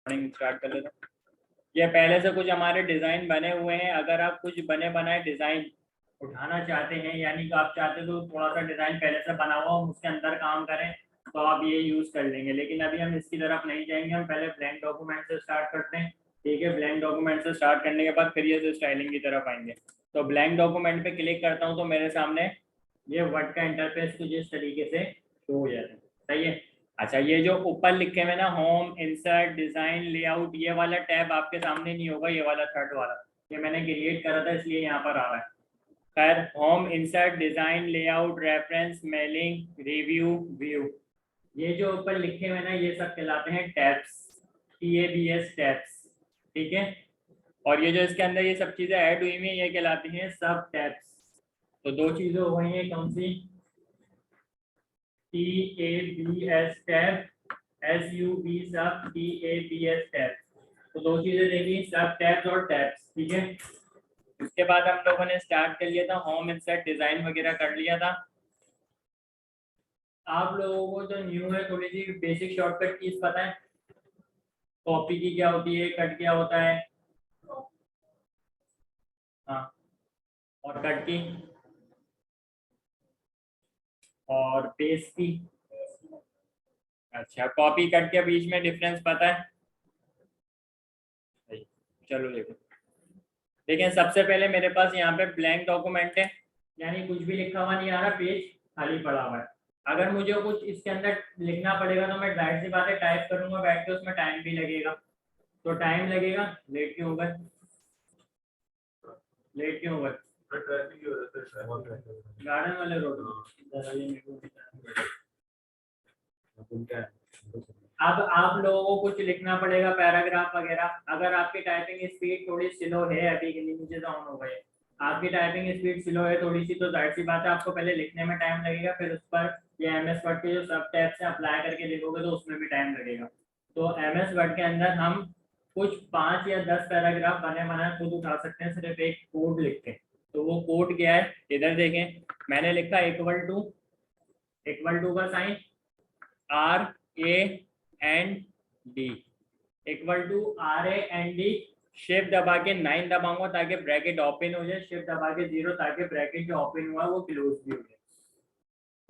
Recording start कर लेता हूँ। ये पहले से कुछ हमारे डिज़ाइन बने हुए हैं। अगर आप कुछ बने बनाए डिज़ाइन उठाना चाहते हैं, यानी कि आप चाहते तो थोड़ा सा डिज़ाइन पहले से बना हुआ हम उसके अंदर काम करें, तो आप ये यूज़ कर लेंगे। लेकिन अभी हम इसकी तरफ नहीं जाएंगे, हम पहले ब्लैंक डॉक्यूमेंट से स्टार्ट करते हैं। ठीक है, ब्लैंक डॉक्यूमेंट से स्टार्ट करने के बाद फिर ये स्टाइलिंग की तरफ आएंगे। तो ब्लैंक डॉक्यूमेंट पे क्लिक करता हूँ तो मेरे सामने ये वर्ड का इंटरफेस कुछ इस तरीके से शो हो जाता है। सही है। अच्छा, ये जो ऊपर लिखे हुए ना होम, इंसर्ट, डिजाइन, लेआउट, ये वाला टैब आपके सामने नहीं होगा, ये वाला थर्ड वाला, ये मैंने क्रिएट करा था इसलिए यहाँ पर आ रहा है। खैर, home, insert, design, layout, reference, mailing, review, view, ये जो ऊपर लिखे हुए ना ये सब कहलाते हैं टैब्स, TABS टैब्स। ठीक है, और ये जो इसके अंदर ये सब चीजें ऐड हुई हुई ये कहलाती हैं सब टैब्स। तो दो चीजें हो गई हैं, कौन सी? TABS टैब, SUB सब, TABS टैब। तो दो चीजें देखी, सब टैब्स और टैब्स। ठीक है, उसके बाद हम लोगों ने स्टार्ट कर लिया था होम, इंसर्ट, डिजाइन वगैरह कर लिया था। आप लोगों को जो न्यू है थोड़ी सी बेसिक शॉर्टकट कीज पता है? कॉपी की क्या होती है, कट क्या होता है? हाँ, और कट की और पेस्ट की। अच्छा, कॉपी कट के बीच में डिफरेंस पता है? चलो देखो, देखिए सबसे पहले मेरे पास यहाँ पे ब्लैंक डॉक्यूमेंट है, यानी कुछ भी लिखा हुआ नहीं आ रहा, पेज खाली पड़ा हुआ है। अगर मुझे कुछ इसके अंदर लिखना पड़ेगा तो मैं जाहिर सी बात है टाइप करूंगा बैठ के, उसमें टाइम भी लगेगा। तो टाइम लगेगा, लेट क्यों होगा? लेट क्यों होगा? गार्डन वाले रोड। अब आप लोगों को कुछ लिखना पड़ेगा, पैराग्राफ वगैरह। अगर आपकी टाइपिंग स्पीड थोड़ी स्लो है, अभी के लिए नीचे डाउन हो गए, आपकी टाइपिंग स्पीड स्लो है थोड़ी सी, तो जाहिर सी बात है आपको पहले लिखने में टाइम लगेगा, फिर उस पर ये MS वर्ड के जो सब टैब से अप्लाई करके लिखोगे तो उसमें भी टाइम लगेगा। तो MS वर्ड के अंदर हम कुछ 5 या 10 पैराग्राफ बने बनाए खुद उठा सकते हैं, सिर्फ एक कोड लिख के। तो वो कोड क्या है, इधर देखें, मैंने लिखा इक्वल टू का sign, RAND, equal to RAND, shift दबा के 9 दबाऊंगा ताकि ब्रैकेट ओपन हो जाए, शिफ्ट दबा के 0 ताकि ब्रैकेट जो ओपन हुआ है वो क्लोज भी हो जाए।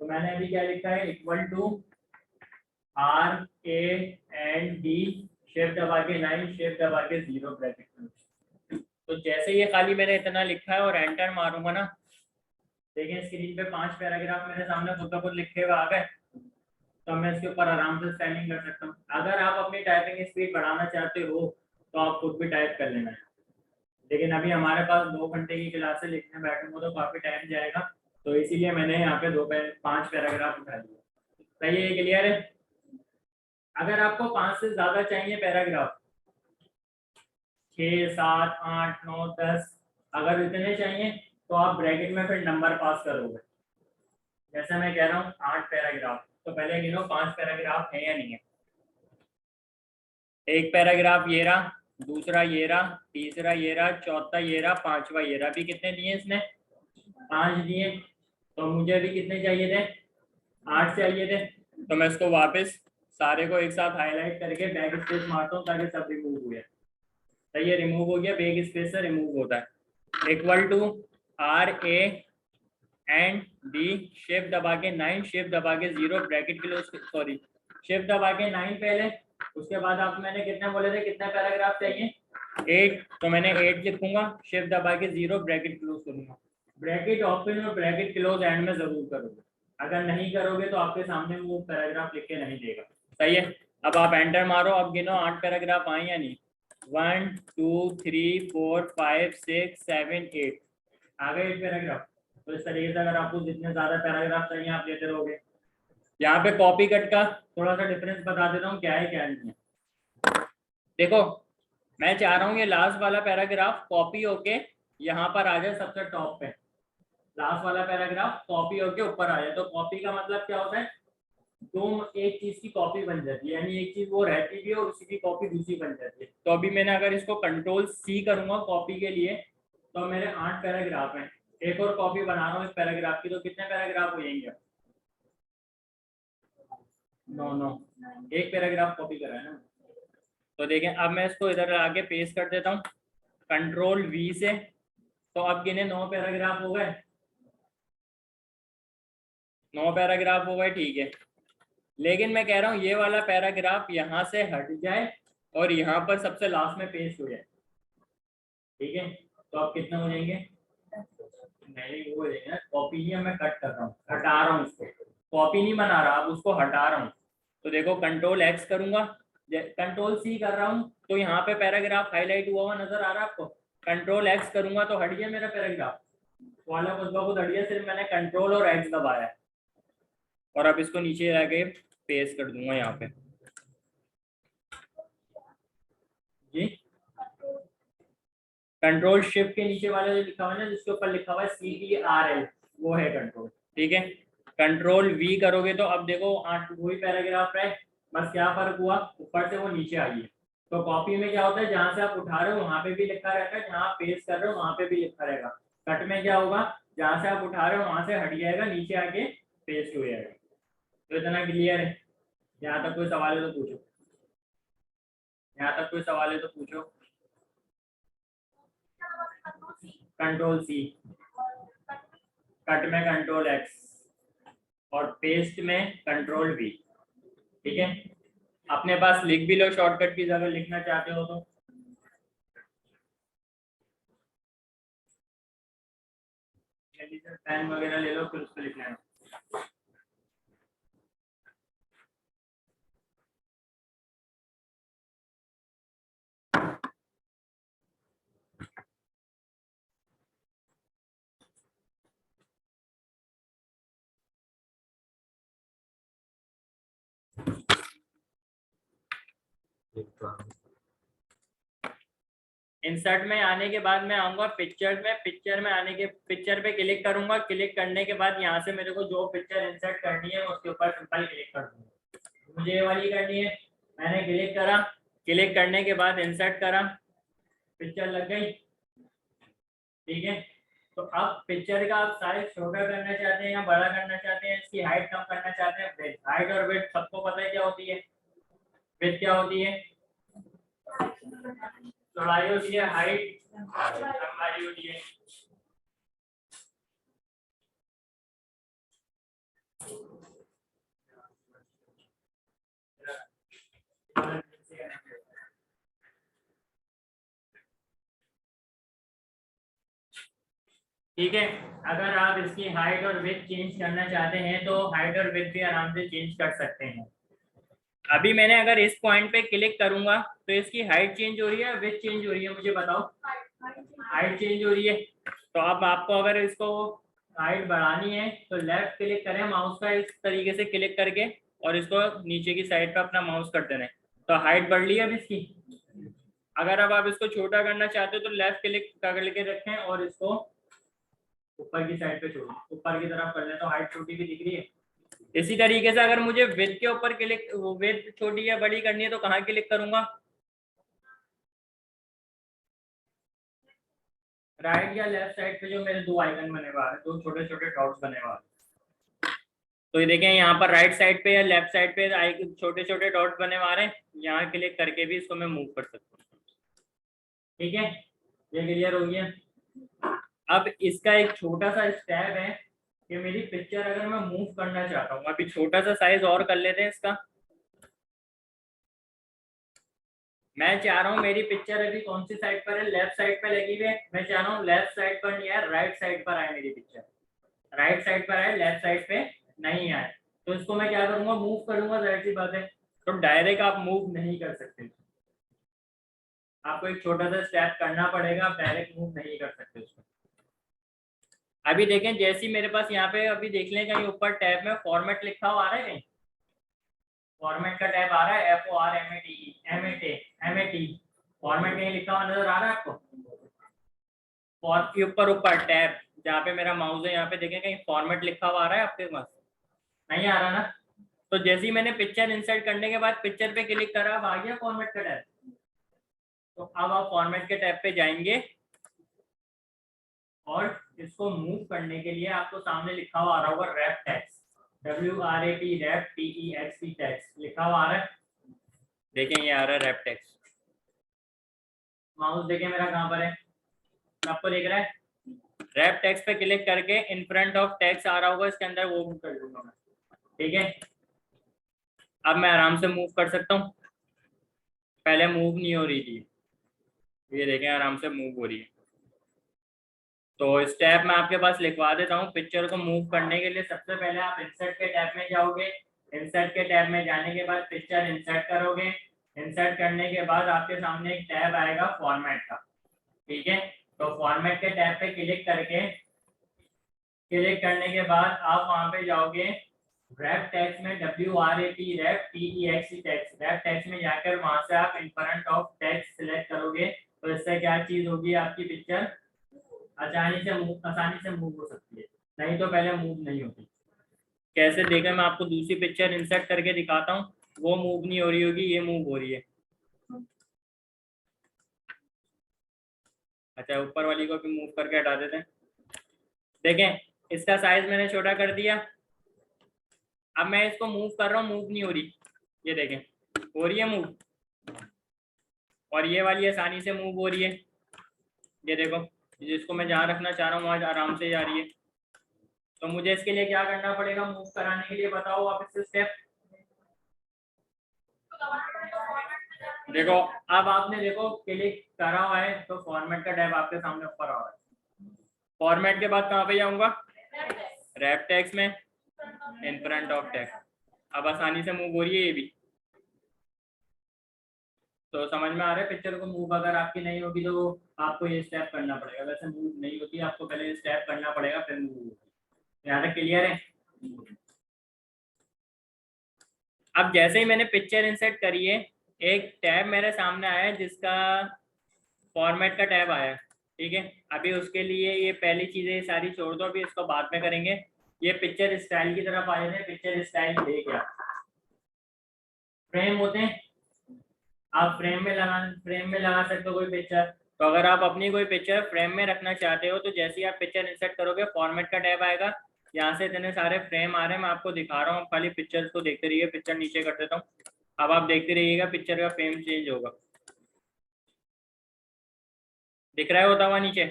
तो मैंने अभी क्या लिखा है, इक्वल टू RAND, शिफ्ट दबा के 9, शिफ्ट दबा के 0 ब्रैकेट क्लोज। तो जैसे ये खाली मैंने इतना लिखा है और एंटर मारूंगा ना, देखिए स्क्रीन पे 5 पैराग्राफ मेरे सामने खुद ब खुद लिखे हुए आ गए। तो मैं इसके ऊपर आराम से स्टाइलिंग कर सकता हूँ। अगर आप अपनी टाइपिंग स्पीड बढ़ाना चाहते हो तो आप खुद भी टाइप कर लेना है, लेकिन अभी हमारे पास 2 घंटे की क्लास है, लिखने बैठूंगा तो काफी टाइम जाएगा, तो इसीलिए मैंने यहाँ पे 5 पैराग्राफ उठा दिए। सही है, क्लियर है? अगर आपको 5 से ज्यादा चाहिए पैराग्राफ, 6, 7, 8, 9, 10, अगर इतने चाहिए तो आप ब्रैकेट में फिर नंबर पास करोगे। जैसे मैं कह रहा हूँ 8 पैराग्राफ, तो पहले गिनो 5 पैराग्राफ है या नहीं है। एक पैराग्राफ ये रहा, दूसरा ये रहा, तीसरा ये रहा, चौथा ये रहा, पांचवा ये रहा। अभी कितने दिए इसने? 5 दिए। तो मुझे अभी कितने चाहिए थे? 8 चाहिए थे। तो मैं इसको वापस सारे को एक साथ हाईलाइट करके बैक स्पेस मारता हूँ ताकि सब रिमूव हो गया। सही है, रिमूव हो गया, बैक स्पेस से रिमूव होता है। इक्वल टू RAND, शिफ्ट दबा के 9, शिफ्ट दबा के 0 ब्रैकेट क्लोज, सॉरी शिफ्ट दबा के 9 पहले, उसके बाद आप मैंने कितने बोले थे, कितने पैराग्राफ चाहिए? 8, तो मैंने 8 लिखूंगा, शिफ्ट दबा के 0 ब्रैकेट क्लोज करूंगा। ब्रैकेट ओपन और ब्रैकेट क्लोज एंड में जरूर करोगे, अगर नहीं करोगे तो आपके सामने वो पैराग्राफ लिख के नहीं देगा। सही है, अब आप एंटर मारो, अब गिनो 8 पैराग्राफ आए या नहीं। 1 2 3 4 5 6 7 8 आ गए 8 पैराग्राफ। तो इस तरीके से अगर आपको जितने ज्यादा पैराग्राफ चाहिए आप लेते रहोगे। यहाँ पे कॉपी कट का थोड़ा सा डिफरेंस बता देता हूँ क्या है क्या नहीं है। देखो, मैं चाह रहा हूँ ये लास्ट वाला पैराग्राफ कॉपी होके यहाँ पर आ जाए सबसे टॉप पे। लास्ट वाला पैराग्राफ कॉपी होके ऊपर आ जाए। तो कॉपी का मतलब क्या होता है, दो एक चीज की कॉपी बन जाती है, यानी एक चीज वो रहती भी है और उसी की कॉपी दूसरी बन जाती है। तो अभी मैंने अगर इसको Ctrl+C करूंगा कॉपी के लिए, तो मेरे 8 पैराग्राफ हैं, एक और कॉपी बना रहा हूँ इस पैराग्राफ की, तो कितने पैराग्राफ हो जाएंगे? 9 एक पैराग्राफ कॉपी करा है ना। तो देखें अब मैं इसको इधर आके पेस्ट कर देता हूँ कंट्रोल वी से। तो अब गिने 9 पैराग्राफ हो गए, 9 पैराग्राफ हो गए, ठीक है। लेकिन मैं कह रहा हूँ ये वाला पैराग्राफ यहाँ से हट जाए और यहाँ पर सबसे लास्ट में पेस्ट हो जाए, ठीक है। तो अब कितना हो जाएंगे, नहीं वो हो जाएंगे, कॉपी नहीं मैं कट कर रहा हूँ, हटा रहा हूँ उसको, कॉपी नहीं बना रहा, अब उसको हटा रहा हूँ। तो देखो कंट्रोल एक्स करूंगा, कंट्रोल सी कर रहा हूँ, तो यहाँ पे पैराग्राफ हाईलाइट हुआ नजर आ रहा है आपको। कंट्रोल एक्स करूंगा तो हट गया मेरा पैराग्राफ वाला, खुद ब खुद हट गया, सिर्फ मैंने कंट्रोल और एक्स दबाया। और अब इसको नीचे जाके पेस्ट कर दूंगा यहाँ पे जी। कंट्रोल शिफ्ट के नीचे वाला जो लिखा हुआ है ना, जिसके ऊपर लिखा हुआ है CTRL, वो है कंट्रोल, ठीक है। कंट्रोल वी करोगे तो अब देखो 8 वही पैराग्राफ है, बस क्या फर्क हुआ, ऊपर से वो नीचे आई है। तो कॉपी में क्या होता है, जहां से आप उठा रहे हो वहां पे भी लिखा रहेगा, जहां आप पेस्ट कर रहे हो वहां पे भी लिखा रहेगा। कट में क्या होगा, जहां से आप उठा रहे हो वहां से हट जाएगा, नीचे आके पेस्ट हो जाएगा। तो इतना क्लियर है, यहाँ तक कोई सवाल है तो पूछो, यहाँ तक कोई सवाल है तो पूछो। कंट्रोल सी, कट में कंट्रोल एक्स और पेस्ट में कंट्रोल वी, ठीक है। अपने पास लिख भी लो शॉर्टकट की, अगर लिखना चाहते हो तो। पेन वगैरह ले लो, फिर उस पर लिख लेना। इंसर्ट में आने के बाद मैं आऊंगा पिक्चर में, पिक्चर में आने के पिक्चर पे क्लिक करूंगा, क्लिक करने के बाद यहाँ से मेरे को जो पिक्चर इंसर्ट करनी है उसके ऊपर सिंपल क्लिक कर दूंगा। मुझे ये वाली करनी है, मैंने क्लिक करा, क्लिक करने के बाद इंसर्ट करा, पिक्चर लग गई, ठीक है। तो अब पिक्चर का आप साइज छोटा करना चाहते हैं या बड़ा करना चाहते हैं, इसकी हाइट कम करना चाहते हैं, विड्थ, हाइट और विड्थ सबको पता है क्या होती है, विड्थ क्या होती है, चौड़ाई होती है, हाइट लंबाई होती है। ठीक है, अगर आप इसकी हाइट और विड्थ चेंज करना चाहते हैं तो हाइट और विड्थ भी आराम से चेंज कर सकते हैं। अभी मैंने अगर इस पॉइंट पे क्लिक करूंगा तो इसकी हाइट चेंज हो रही है, विड्थ चेंज हो रही है, मुझे बताओ। हाइट चेंज हो रही है। तो अब आपको अगर इसको हाइट बढ़ानी है तो लेफ्ट क्लिक करें माउस का, इस तरीके से क्लिक करके, और इसको नीचे की साइड पे अपना माउस कर देना है, तो हाइट बढ़ ली है अब इसकी। अगर अब आप इसको छोटा करना चाहते हो तो लेफ्ट क्लिक करके रखें और इसको ऊपर की साइड पे छोड़ें, ऊपर की तरफ कर लें तो हाइट छोटी भी दिख रही है। इसी तरीके से अगर मुझे विड्थ के ऊपर क्लिक, विड्थ छोटी या बड़ी करनी है तो कहाँ क्लिक करूंगा, राइट या लेफ्ट साइड पे जो मेरे दो आइकन बने हुए हैं, दो छोटे छोटे डॉट्स बने हुए हैं। तो ये देखें यहाँ पर राइट साइड पे या लेफ्ट साइड पे छोटे छोटे डॉट्स बने हुए हैं, यहाँ क्लिक करके भी इसको मैं मूव कर सकता हूँ, ठीक है। ये क्लियर हो गया। अब इसका एक छोटा सा स्टेप है कि मेरी पिक्चर अगर मैं मूव करना चाहता हूँ, अभी छोटा सा साइज और कर लेते हैं इसका। मैं चाह रहा हूँ मेरी पिक्चर अभी कौन सी साइड पर है, लेफ्ट साइड पर लगी हुई है, मैं चाह रहा हूँ लेफ्ट साइड पर नहीं आए, राइट साइड पर आए मेरी पिक्चर, राइट साइड पर आए, लेफ्ट साइड पे नहीं आए। तो इसको मैं क्या करूंगा, मूव करूंगा, जाहिर सी बात है। तो डायरेक्ट आप मूव नहीं कर सकते, आपको एक छोटा सा स्टेप करना पड़ेगा, आप डायरेक्ट मूव नहीं कर सकते उसको। अभी देखें जैसे मेरे पास यहाँ पे अभी देख लें कहीं ऊपर टैब में फॉर्मेट लिखा हुआ आ रहा है, कहीं फॉर्मेट का टैब आ रहा है, FORMAT फॉर्मेट कहीं लिखा हुआ नजर आ रहा है आपको, फॉर के ऊपर टैब जहाँ पे मेरा माउस है, यहाँ पे देखें कहीं फॉर्मेट लिखा हुआ आ रहा है आपके पास, नहीं आ रहा ना। तो जैसे ही मैंने पिक्चर इंसर्ट करने के बाद पिक्चर पे क्लिक करा, अब आ गया फॉर्मेट का टैब। तो अब आप फॉर्मेट के टैब पे जाएंगे और इसको मूव करने के लिए आपको सामने लिखा हुआ आ रहा होगा wrap text, WRAP wrap TEXT text लिखा हुआ आ रहा है, देखें ये आ रहा है रैप टेक्स्ट। माउस देखे मेरा कहाँ पर है, आपको देख रहा है। रैप टेक्स्ट पे क्लिक करके इन फ्रंट ऑफ टेक्स्ट आ रहा होगा इसके अंदर, वो मूव कर दूंगा मैं, ठीक है। अब मैं आराम से मूव कर सकता हूँ, पहले मूव नहीं हो रही थी, ये देखें आराम से मूव हो रही है। तो स्टेप मैं आपके पास लिखवा देता हूँ। पिक्चर को मूव करने के लिए सबसे पहले आप इंसर्ट के टैब में जाओगे, इंसर्ट के टैब में जाने के बाद पिक्चर इंसर्ट करोगे, इंसर्ट करने के बाद आपके सामने एक टैब आएगा फॉर्मेट का, ठीक है। तो फॉर्मेट के टैब पे क्लिक करने के बाद आप वहां पे जाओगे रैप टेक्स्ट में, WRAP wrap TEXT text, wrap text में जाकर वहां से आप in front of text select करोगे। तो इससे क्या चीज होगी, आपकी पिक्चर आसानी से मूव हो सकती है, नहीं तो पहले मूव नहीं होती। कैसे देखें, मैं आपको दूसरी पिक्चर इंसर्ट करके दिखाता हूँ, वो मूव नहीं हो रही होगी, ये मूव हो रही है। अच्छा ऊपर वाली को भी मूव करके हटा देते हैं। देखें इसका साइज मैंने छोटा कर दिया, अब मैं इसको मूव कर रहा हूँ, मूव नहीं हो रही, ये देखें हो रही है मूव, और ये वाली आसानी से मूव हो रही है, ये देखो जिसको मैं जहाँ रखना चाह रहा हूँ वहाँ आराम से जा रही है। तो मुझे इसके लिए क्या करना पड़ेगा मूव कराने के लिए, बताओ आप इससे स्टेप। देखो अब आपने देखो क्लिक करा हुआ है तो फॉर्मेट का टैब आपके सामने ऊपर आ रहा है। फॉर्मेट के बाद कहाँ पे जाऊंगा, रैप टेक्स्ट में, इन फ्रंट ऑफ टेक्स्ट। अब आसानी से मूव हो रही है ये भी। तो समझ में आ रहा है, पिक्चर को मूव अगर आपकी नहीं होगी तो आपको ये स्टेप करना पड़ेगा, वैसे मूव नहीं होती, आपको पहले ये स्टेप करना पड़ेगा फिर मूव होगी। यहाँ तक क्लियर है। अब जैसे ही मैंने पिक्चर इंसर्ट करी है, एक टैब मेरे सामने आया है जिसका फॉर्मेट का टैब आया है, ठीक है। अभी उसके लिए ये पहली चीजें सारी छोड़ दो, अभी इसको बाद में करेंगे। ये पिक्चर स्टाइल की तरफ आए थे, पिक्चर स्टाइल दे क्या फ्रेम होते हैं, आप फ्रेम में लगा सकते हो कोई पिक्चर। तो अगर आप अपनी कोई पिक्चर फ्रेम में रखना चाहते हो तो जैसे ही आप पिक्चर इंसर्ट करोगे फॉर्मेट का टैब आएगा, यहाँ से इतने सारे फ्रेम आ रहे हैं, मैं आपको दिखा रहा हूँ, खाली पिक्चर को देखते रहिए। पिक्चर नीचे कर देता हूँ, अब आप देखते रहिएगा पिक्चर का फ्रेम चेंज होगा, दिख रहा है होता हुआ नीचे।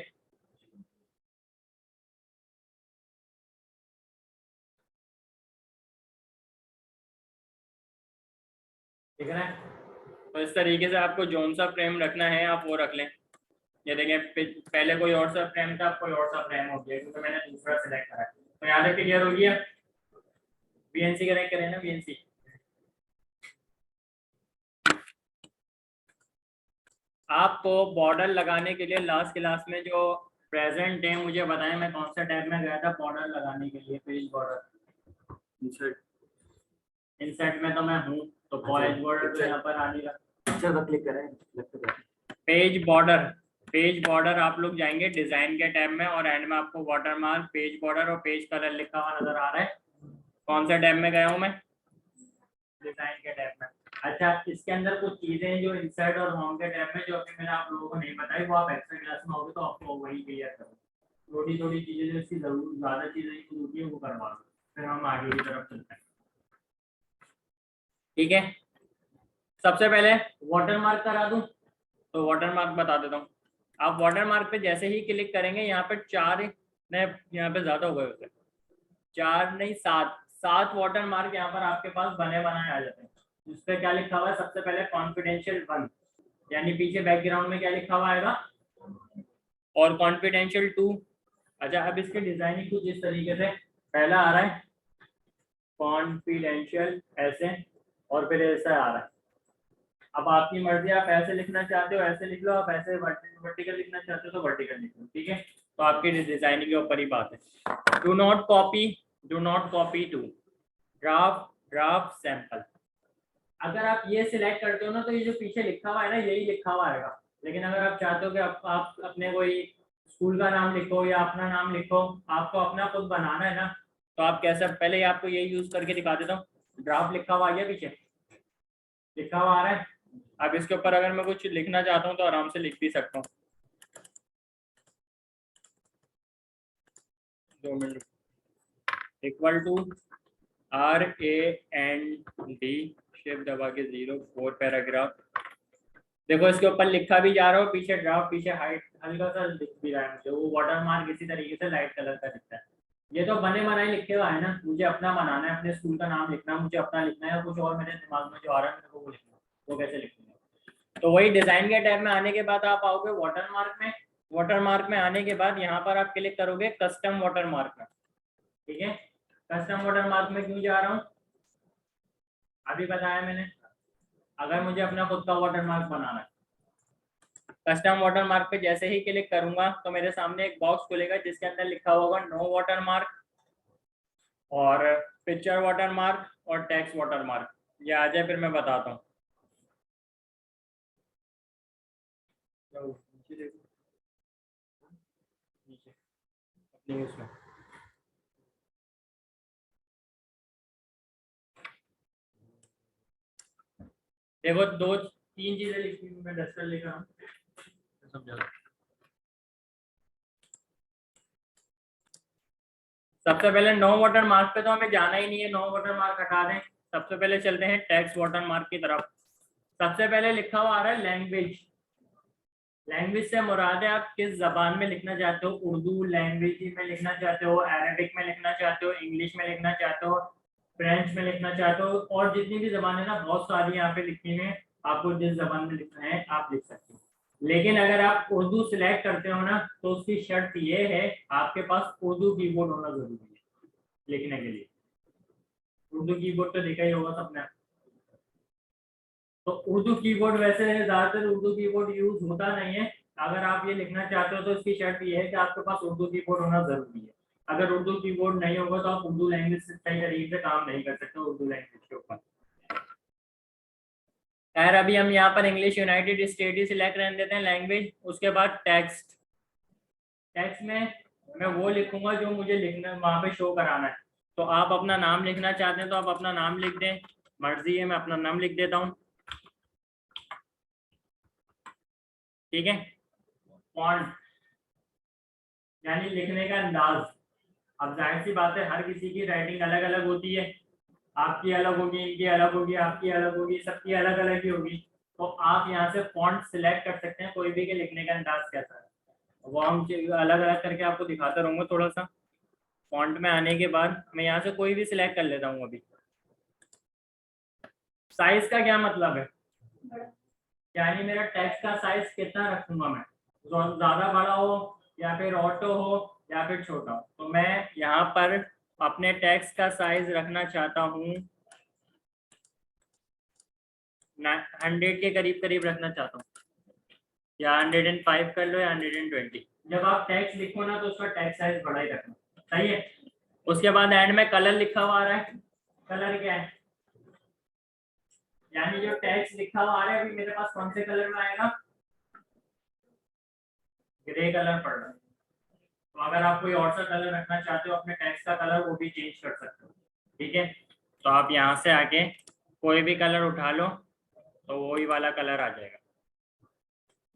दिख रहा है। तो इस तरीके से आपको जोन सा फ्रेम रखना है आप वो रख लें। ये देखें पहले कोई और सा फ्रेम था, कोई और सा फ्रेम हो गया क्योंकि मैंने दूसरा सिलेक्ट करा है। तो यहाँ तक क्लियर हो गया। BNC कनेक्ट करें ना, BNC। आपको बॉर्डर लगाने के लिए लास्ट क्लास में जो प्रेजेंट है मुझे बताएं, मैं कौन सा टैब में गया था बॉर्डर लगाने के लिए, पेज बॉर्डर इंसर्ट में तो मैं हूँ, तो पेज बॉर्डर तो यहाँ पर आ नहीं रहा। पिक्चर पर क्लिक करें, पेज बॉर्डर आप लोग जाएंगे डिजाइन के टैब में और एंड में आपको वाटर मार्क पेज बॉर्डर और पेज कलर लिखा हुआ नजर आ रहा है। कौन सा टैब में गया हूँ मैं, डिजाइन के टैब में। अच्छा इसके अंदर कुछ चीजें जो इंसर्ट और होम के टैब में जो अभी मैंने आप लोगों को नहीं बताई, वो आप एक्स्ट्रा क्लास में होगे तो आपको वही क्लियर करो। थोड़ी थोड़ी चीजें जो इसकी जरूर ज्यादा चीजें होती है वो करवा लो, फिर हम आगे की तरफ चलते हैं, ठीक है। सबसे पहले वाटर मार्क करा दूं, तो वाटर मार्क बता देता हूँ। आप वाटर मार्क पे जैसे ही क्लिक करेंगे यहाँ पे चार, नहीं यहाँ पे ज्यादा हो गए होते, चार नहीं सात वाटर मार्क यहाँ पर आपके पास बने बनाए आ जाते हैं। जिस पे क्या लिखा हुआ है, सबसे पहले कॉन्फिडेंशियल 1, यानी पीछे बैकग्राउंड में क्या लिखा हुआ आएगा, और कॉन्फिडेंशियल 2। अच्छा अब इसके डिजाइनिंग कुछ इस तरीके से, पहला आ रहा है कॉन्फिडेंशियल ऐसे, और फिर ऐसा आ रहा है। अब आपकी मर्जी, आप ऐसे लिखना चाहते हो ऐसे लिख लो, आप ऐसे वर्टिकल लिखना चाहते हो तो वर्टिकल लिख लो, ठीक है। तो आपकी डिजाइनिंग के ऊपर ही बात है। Do not copy to draft sample. अगर आप ये सिलेक्ट करते हो ना तो ये जो पीछे लिखा हुआ है ना यही लिखा हुआ आएगा। लेकिन अगर आप चाहते हो कि आप अपने कोई स्कूल का नाम लिखो या अपना नाम लिखो, आपको अपना खुद बनाना है ना, तो आप कैसे, पहले ही आपको यही यूज करके दिखा देता हूँ। ड्राफ्ट लिखा हुआ आ गया, पीछे लिखा हुआ आ रहा है। अब इसके ऊपर अगर मैं कुछ लिखना चाहता हूँ तो आराम से लिख भी सकता हूँ। 2 मिनट। इक्वल टू RAND, शिफ्ट दबा के 0 4 पैराग्राफ देखो इसके ऊपर लिखा भी जा रहा हो, पीछे ड्राफ्ट, पीछे हाइट हल्का सा दिख भी रहा है मुझे, वो वाटर मार्क इसी तरीके से लाइट कलर का दिखता है। ये तो बने बनाए लिखे हुआ है ना, मुझे अपना बनाना है, अपने स्कूल का नाम लिखना है, मुझे अपना लिखना है, या कुछ और मेरे दिमाग में जो आ रहा है मेरे को वो लिखना है, वो कैसे लिखूंगा। तो वही डिजाइन के टैब में आने के बाद आप आओगे वाटर मार्क में। वाटर मार्क में आने के बाद यहाँ पर आप क्लिक करोगे कस्टम वाटर मार्क में। ठीक है, कस्टम वाटर मार्क में क्यों जा रहा हूँ अभी बताया मैंने। अगर मुझे अपना खुद का वाटर मार्क बनाना है, कस्टम वाटर मार्क पे जैसे ही क्लिक करूंगा तो मेरे सामने एक बॉक्स खुलेगा जिसके अंदर लिखा होगा नो वाटर मार्क और पिक्चर वाटर मार्क और टेक्स्ट वाटर मार्क। ये आ जाए फिर मैं बताता हूँ। अपनी उसमें देखो दो तीन चीजें लिखी हुई, मैं डस्टर लेकर आऊँ समझा। सबसे पहले नो वाटर मार्क पे तो हमें जाना ही नहीं है, नो वाटर मार्क हटा दें। सबसे पहले चलते हैं टेक्स्ट वाटर मार्क की तरफ। सबसे पहले लिखा हुआ आ रहा है लैंग्वेज। लैंग्वेज से मुराद है आप किस जबान में लिखना चाहते हो, उर्दू लैंग्वेज में लिखना चाहते हो, अरबिक में लिखना चाहते हो, इंग्लिश में लिखना चाहते हो, फ्रेंच में लिखना चाहते हो, और जितनी भी जबान है ना बहुत सारी यहाँ पे लिखी है, आपको जिस जबान में लिखना है आप लिख सकते हो। लेकिन अगर आप उर्दू सिलेक्ट करते हो ना तो उसकी शर्त ये है आपके पास उर्दू कीबोर्ड होना जरूरी है लिखने के लिए। उर्दू कीबोर्ड तो देखा ही होगा सबने। तो उर्दू कीबोर्ड वैसे ज्यादातर उर्दू कीबोर्ड यूज होता नहीं है। अगर आप ये लिखना चाहते हो तो इसकी शर्त ये है कि आपके पास उर्दू कीबोर्ड होना जरूरी है। अगर उर्दू कीबोर्ड नहीं होगा तो आप उर्दू लैंग्वेज से सही तरीके से काम नहीं कर सकते उर्दू लैंग्वेज के ऊपर। खैर अभी हम यहाँ पर इंग्लिश यूनाइटेड स्टेट ही सिलेक्ट रहने देते हैं लैंग्वेज। उसके बाद टेक्स्ट। टेक्स्ट में मैं वो लिखूंगा जो मुझे लिखना वहां पे शो कराना है। तो आप अपना नाम लिखना चाहते हैं तो आप अपना नाम लिख दें, मर्जी है, मैं अपना नाम लिख देता हूँ। ठीक है, फॉन्ट यानी लिखने का अंदाज। अब जाहिर सी बात है हर किसी की राइटिंग अलग अलग होती है, आपकी अलग होगी, इनकी अलग होगी, आपकी अलग होगी, सबकी अलग अलग ही होगी। तो आप यहाँ से फॉन्ट सिलेक्ट कर सकते हैं कोई भी के लिखने का अंदाज कैसा है, वो हम अलग अलग करके आपको दिखाता रहूंगा थोड़ा सा। फॉन्ट में आने के बाद मैं यहाँ से कोई भी सिलेक्ट कर लेता हूँ अभी। साइज का क्या मतलब है, यानी मेरा टेक्स्ट का साइज कितना रखूंगा मैं, ज्यादा बड़ा हो या फिर ऑटो हो या फिर छोटा हो। तो मैं यहाँ पर अपने टेक्स्ट का साइज रखना चाहता हूँ 100 के करीब करीब रखना चाहता हूँ, या 105 कर लो या 120। जब आप टेक्स्ट लिखो ना तो उसका टेक्स्ट साइज बड़ा ही रखना, सही है। उसके बाद एंड में कलर लिखा हुआ आ रहा है। कलर क्या है, यानी जो टेक्स्ट लिखा हुआ आ रहा है अभी मेरे पास कौन से कलर में आएगा, ग्रे कलर पड़ रहा है। तो अगर आप कोई और सा कलर रखना चाहते हो अपने टेक्स्ट का कलर, वो भी चेंज कर सकते हो। ठीक है, तो आप यहाँ से आके कोई भी कलर उठा लो तो वही वाला कलर आ जाएगा।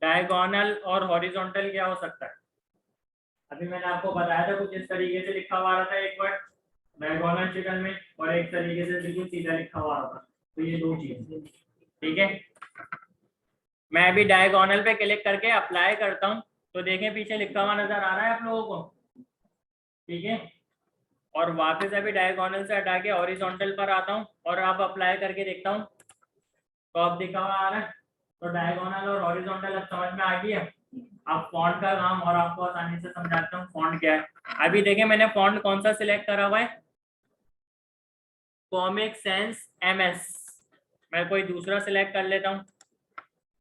डायगोनल और हॉरिजॉन्टल क्या हो सकता है, अभी मैंने आपको बताया था कुछ इस तरीके से लिखा हुआ रहा था एक वर्ड डायगोनल शक्ल में, और एक तरीके से बिल्कुल सीधा लिखा हुआ रहा था। तो ये दो चीज। ठीक है, मैं अभी डायगोनल पे क्लिक करके अप्लाई करता हूँ तो देखें पीछे लिखा हुआ नजर आ रहा है आप लोगों को। ठीक है, और वापस अभी डायगोनल से हटा के हॉरिजॉन्टल पर आता हूँ और अब अप्लाई करके देखता हूँ तो अब दिखा हुआ आ रहा है। तो डायगोनल और हॉरिजॉन्टल अब समझ में आ गया। अब फॉन्ट का काम और आपको आसानी से समझाता हूँ फॉन्ट क्या है। अभी देखें मैंने फॉन्ट कौन सा सिलेक्ट करा हुआ है, कॉमिक सेंस MS। मैं कोई दूसरा सिलेक्ट कर लेता हूँ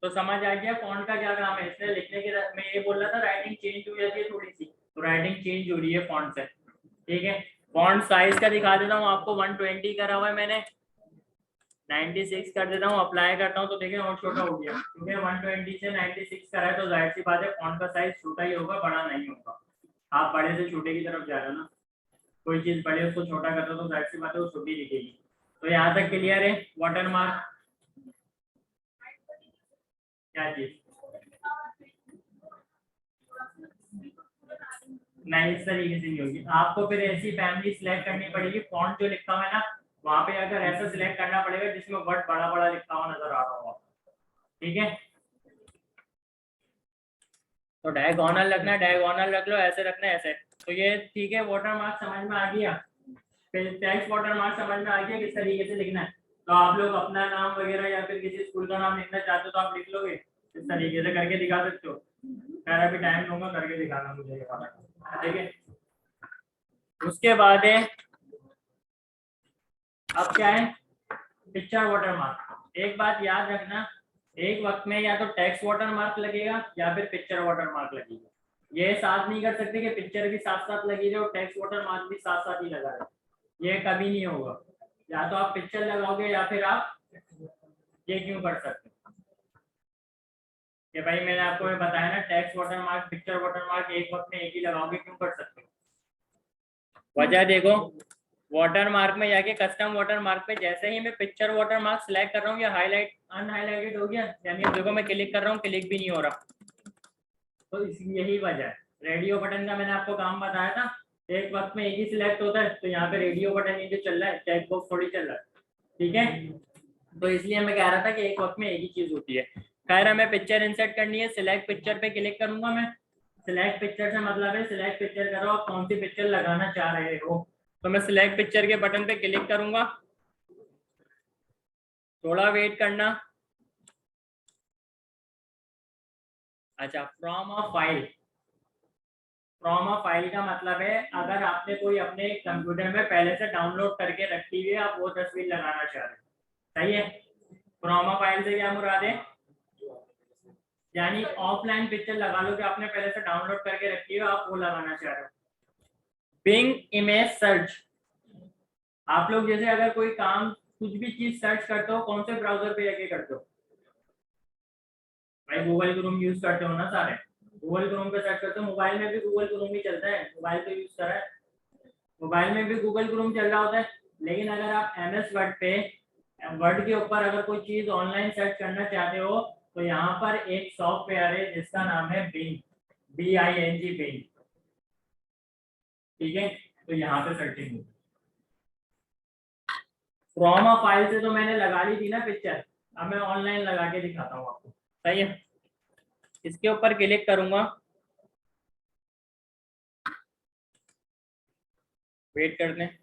तो समझ आ गया फॉन्ट का क्या काम है। इसलिए लिखने के मैं ये बोल रहा था राइटिंग चेंज हो जाती है थोड़ी सी, तो राइटिंग चेंज हो रही है फॉन्ट से। ठीक है, फॉन्ट साइज का दिखा देता हूँ आपको, 120 करा हुआ है मैंने, 96 कर देता हूँ, अप्लाई करता हूँ तो देखिए और छोटा हो गया, क्योंकि 120 से 96 करा है तो जाहिर सी बात है फॉन्ट का साइज छोटा ही होगा, बड़ा नहीं होगा। आप बड़े से छोटे की तरफ जा रहे हो ना, कोई चीज बड़े उसको छोटा करते हो तो जाहिर सी बात है वो छोटी दिखेगी। तो यहाँ तक क्लियर है। वाटर मार्क क्या चीज, नहीं इस तरीके से नहीं होगी, आपको फिर ऐसी फैमिली सिलेक्ट करनी पड़ेगी। फॉन्ट जो लिखा हुआ है ना वहां पे अगर ऐसा सिलेक्ट करना पड़ेगा जिसमें वर्ड बड़ा बड़ा लिखा हुआ नजर आ रहा होगा। ठीक है, तो डायगोनल रखना है, डायगोनल रख लो, ऐसे रखना है ऐसे। तो ये ठीक है, वाटर मार्क समझ में आ गया। फिर टेक्स्ट वाटर मार्क समझ में आ गया किस तरीके से लिखना है। तो आप लोग अपना नाम वगैरह या फिर किसी स्कूल का नाम लिखना चाहते हो तो आप लिख लोगे, इस तरीके से करके दिखा सकते हो। खैर अभी टाइम लूंगा, करके दिखाना मुझे ये वाला, ठीक है। उसके बाद है, अब क्या है, पिक्चर वाटर मार्क। एक बात याद रखना, एक वक्त में या तो टेक्स्ट वाटर मार्क लगेगा या फिर पिक्चर वाटर मार्क लगेगा। ये साथ नहीं कर सकते कि पिक्चर भी साथ साथ लगी रहे और टेक्स्ट वाटर मार्क भी साथ साथ ही लगा रहे, ये कभी नहीं होगा। या तो आप पिक्चर लगाओगे या फिर आप ये क्यों कर सकते हो कि भाई मैंने आपको ये बताया ना, text water mark picture water mark एक वक्त में एक ही लगाओगे, क्यों कर सकते हो। वजह देखो, वाटर मार्क में जाके कस्टम वाटर मार्क पे जैसे ही मैं पिक्चर वाटर मार्क सिलेक्ट कर रहा हूँ या हाईलाइट अनहाइलाइटेड हो गया, यानी अब देखो मैं क्लिक कर रहा हूँ, क्लिक भी नहीं हो रहा। तो यही वजह है। रेडियो बटन का मैंने आपको काम बताया था, एक वक्त में एक ही सिलेक्ट होता है, तो यहाँ पे रेडियो बटन ही जो चल रहा है, चेक बॉक्स थोड़ी चल रहा है, ठीक है। तो इसलिए मैं कह रहा था कि एक वक्त में एक ही चीज होती है। खैर हमें पिक्चर इंसर्ट करनी है, सिलेक्ट पिक्चर पे क्लिक करूंगा मैं। सिलेक्ट पिक्चर से मतलब है सिलेक्ट पिक्चर करो आप कौन सी पिक्चर लगाना चाह रहे हो। तो मैं सिलेक्ट पिक्चर के बटन पे क्लिक करूंगा, थोड़ा वेट करना। अच्छा, from a file, from a file का मतलब है अगर आपने कोई अपने कंप्यूटर में पहले से डाउनलोड करके रखी हुई है, आप वो तस्वीर लगाना चाह रहे हैं, सही है। फ्रॉम अ फाइल से क्या मुराद है, यानी ऑफलाइन पिक्चर लगा लो कि आपने पहले से डाउनलोड करके रखी है, आप वो लगाना चाह रहे हो। बिंग इमेज सर्च, आप लोग जैसे अगर कोई काम कुछ भी चीज सर्च करते हो कौन से ब्राउजर पे जाके करते हो, भाई गूगल क्रोम यूज करते हो ना सारे, गूगल क्रोम पे सर्च करते हो। मोबाइल में भी गूगल क्रोम ही चलता है, मोबाइल तो यूज करा है, मोबाइल में भी गूगल क्रोम चल रहा होता है। लेकिन अगर आप एमएस वर्ड पे, वर्ड के ऊपर अगर कोई चीज ऑनलाइन सर्च करना चाहते हो, तो यहाँ पर एक सॉफ्टवेयर है जिसका नाम है बिंग, BING बिंग, ठीक है। तो यहाँ पे सर्चिंग होगी। फ्रॉम अ फाइल से तो मैंने लगा ली थी ना पिक्चर, अब मैं ऑनलाइन लगा के दिखाता हूँ आपको, सही है। इसके ऊपर क्लिक करूंगा, वेट करते हैं।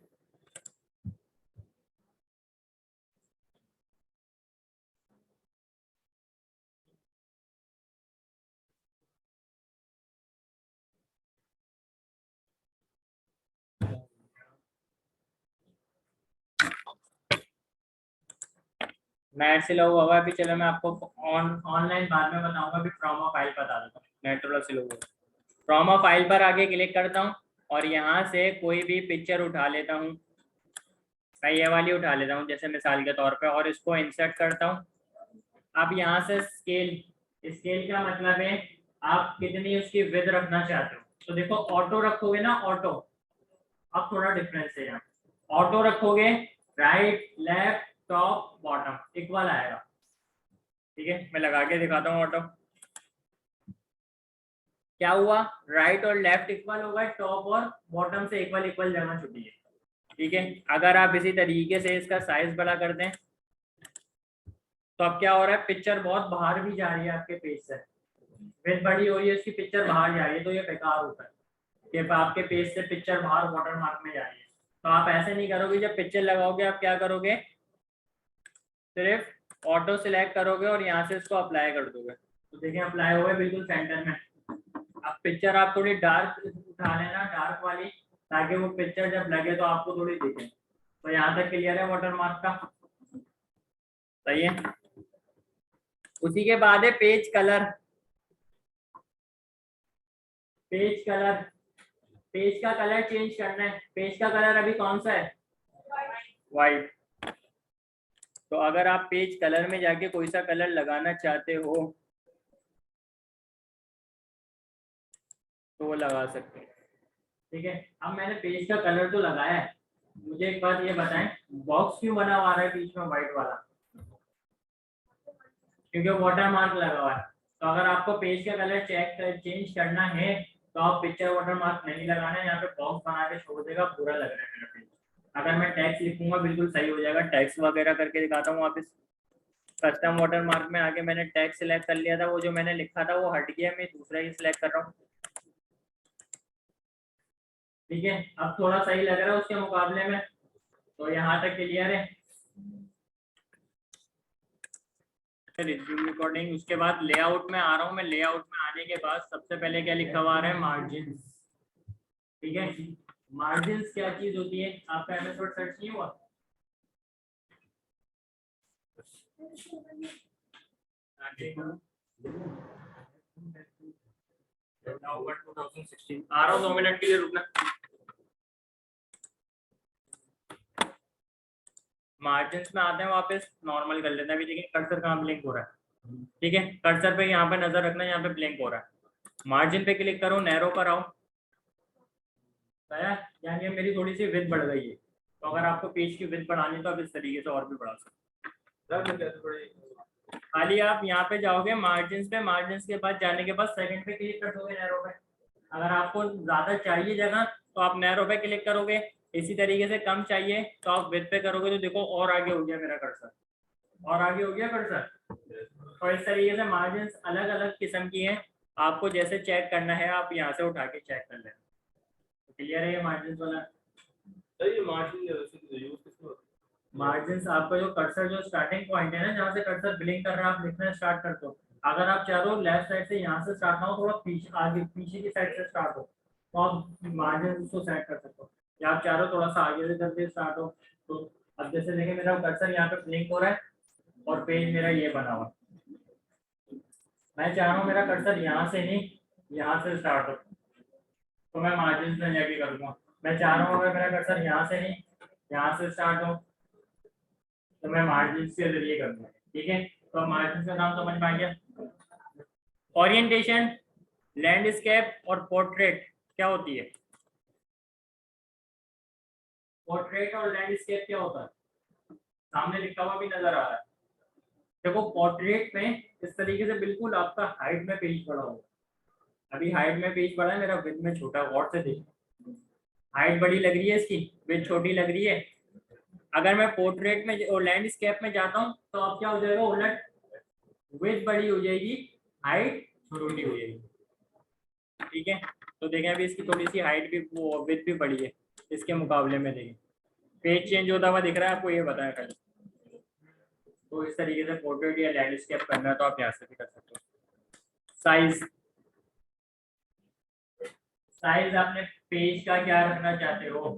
नेट स्लो हुआ हुआ है अभी, चलो मैं आपको ऑनलाइन बाद में बताऊंगा, अभी फ्रॉम अ फाइल बता देता हूँ। नेट थोड़ा स्लो हुआ, फ्रॉम अ फाइल पर आगे क्लिक करता हूँ और यहाँ से कोई भी पिक्चर उठा लेता हूँ। मैं ये वाली उठा लेता हूँ जैसे मिसाल के तौर पे, और इसको इंसर्ट करता हूँ। अब यहाँ से स्केल, स्केल का मतलब है आप कितनी उसकी विड्थ रखना चाहते हो। तो देखो ऑटो रखोगे ना, ऑटो, अब थोड़ा डिफरेंस है यहाँ, ऑटो रखोगे right left top bottom equal आएगा, ठीक है। मैं लगा के दिखाता हूँ ऑटो, क्या हुआ, राइट और लेफ्ट इक्वल होगा, टॉप और बॉटम से इक्वल इक्वल जगह छुटी है, ठीक है। अगर आप इसी तरीके से इसका साइज बड़ा कर दें तो अब क्या हो रहा है, पिक्चर बहुत बाहर भी जा रही है आपके पेज से, विड्थ बड़ी हो रही है इसकी, पिक्चर बाहर जा रही है, तो ये बेकार होता है कि आपके पेज से पिक्चर बाहर वाटर मार्क में जा रही है। तो आप ऐसे नहीं करोगे, जब पिक्चर लगाओगे आप क्या करोगे, सिर्फ ऑटो सिलेक्ट करोगे और यहाँ से इसको अप्लाई कर दोगे। तो देखिए अप्लाई हुआ है बिल्कुल सेंटर में। अब पिक्चर आप थोड़ी डार्क उठा लेना, डार्क वाली, ताकि वो पिक्चर जब लगे तो आपको थोड़ी दिखे। तो यहाँ तक क्लियर है वाटर मार्क का, सही है। उसी के बाद है page colour, page colour, page का कलर चेंज करना है। पेज का कलर अभी कौन सा है, वाइट। तो अगर आप पेज कलर में जाके कोई सा कलर लगाना चाहते हो तो वो लगा सकते हैं, ठीक है। अब मैंने पेज का कलर तो लगाया है, मुझे एक बात ये बताएं, बॉक्स क्यों बना हुआ है बीच में व्हाइट वाला, क्योंकि वाटर मार्क लगा हुआ है। तो अगर आपको पेज का कलर चेंज करना है तो आप पिक्चर वाटर मार्क नहीं लगाना है, यहाँ पे बॉक्स बना के छोड़ देगा, पूरा लग रहा है मेरा पेज। अगर मैं टैक्स लिखूंगा बिल्कुल सही हो जाएगा, टैक्स वगैरह करके दिखाता हूँ वापस। कस्टम वाटर मार्क में आके मैंने टैग सिलेक्ट कर लिया था, वो जो मैंने लिखा था वो हट गया, मैं दूसरा ही सिलेक्ट कर रहा हूँ। ठीक है, अब थोड़ा सही लग रहा है उसके मुकाबले में, तो यहाँ तक क्लियर है। रिज्यूम रिकॉर्डिंग, उसके बाद लेआउट में आ रहा हूँ मैं। लेआउट में आने के बाद सबसे पहले क्या लिखा हुआ आ रहा है, मार्जिन। ठीक है, मार्जिन क्या चीज होती है, आपका एमएस वर्ड सर्च नहीं हुआ? आ रहा हूँ 2 मिनट के लिए, रुकना। मार्जिन में आते हैं वापस, नॉर्मल कर लेते हैं। अभी देखिए कर्सर कहाँ ब्लिंक हो रहा है। ठीक है, कर्सर पे यहाँ पे नजर रखना, यहाँ पे ब्लिंक हो रहा है। मार्जिन पे क्लिक करो, नैरो पर आओ, यानी मेरी थोड़ी सी विड्थ बढ़ गई है। तो अगर आपको पेज की विड्थ बढ़ानी तो आप इस तरीके से और भी बढ़ा सकते हैं। खाली आप यहाँ पे जाओगे मार्जिन पे, मार्जिन के बाद जाने के बाद सेकंड पे क्लिक कर दोगे नैरो पे। अगर आपको ज्यादा चाहिए जगह तो आप नैरो पे क्लिक करोगे, इसी तरीके से कम चाहिए तो आप विड्थ पे करोगे। तो देखो और आगे हो गया मेरा कर्सर, और आगे हो गया कर्सर। और इस तरीके से मार्जिन अलग अलग किस्म की हैं, आपको जैसे चेक करना है आप यहाँ से उठा के चेक कर लेना। क्लियर है ये मार्जिन वाला? मार्जिन आपका जो कर्सर, जो स्टार्टिंग पॉइंट है ना, जहाँ से कर्सर ब्लिंक कर रहा है, आप लिखना स्टार्ट कर दो। अगर आप चाहो लेफ्ट साइड से यहाँ से स्टार्ट ना हो, थोड़ा पीछे आगे पीछे की साइड से स्टार्ट हो, तो आप मार्जिन को सेट कर सकते हो। या आप चाहो थोड़ा सा आगे से करके स्टार्ट हो। तो अब जैसे देखिए मेरा कर्सर यहाँ पे ब्लिंक हो रहा है और पेज मेरा ये बना हुआ। मैं चाह रहा हूँ मेरा कर्सर यहाँ से नहीं यहाँ से स्टार्ट हो, तो मैं मार्जिन में जाके करूँगा। मैं चाह रहा हूँ अगर मेरा कर्सर यहाँ से नहीं यहाँ से स्टार्ट हो, तो मैं मार्जिन के जरिए करूँगा। ठीक है, तो मार्जिन का नाम समझ में आ गया। ओरिएंटेशन, लैंडस्केप और पोर्ट्रेट क्या होती है? पोर्ट्रेट और लैंडस्केप क्या होता है? सामने लिखा हुआ भी नजर आ रहा है। देखो पोर्ट्रेट में इस तरीके से बिल्कुल आपका हाइट में पेज बड़ा होगा। अभी हाइट में पेज बड़ा है, मेरा विड्थ में छोटा है। गौर से देखो, हाइट बड़ी लग रही है इसकी, विड्थ छोटी लग रही है। अगर मैं पोर्ट्रेट में और लैंडस्केप में जाता हूँ तो अब क्या हो जाएगा, उलट, विड्थ बड़ी हो जाएगी, हाइट छोटी हो जाएगी। ठीक है, तो देखें अभी इसकी थोड़ी सी हाइट भी, वो विड्थ भी बड़ी है इसके मुकाबले में। देखें पेज चेंज होता हुआ दिख रहा है आपको, ये बताया कल। तो इस तरीके से पोर्ट्रेट या लैंडस्केप करना है तो आप यहाँ से भी कर सकते हो। साइज, साइज आपने पेज का क्या रखना चाहते हो?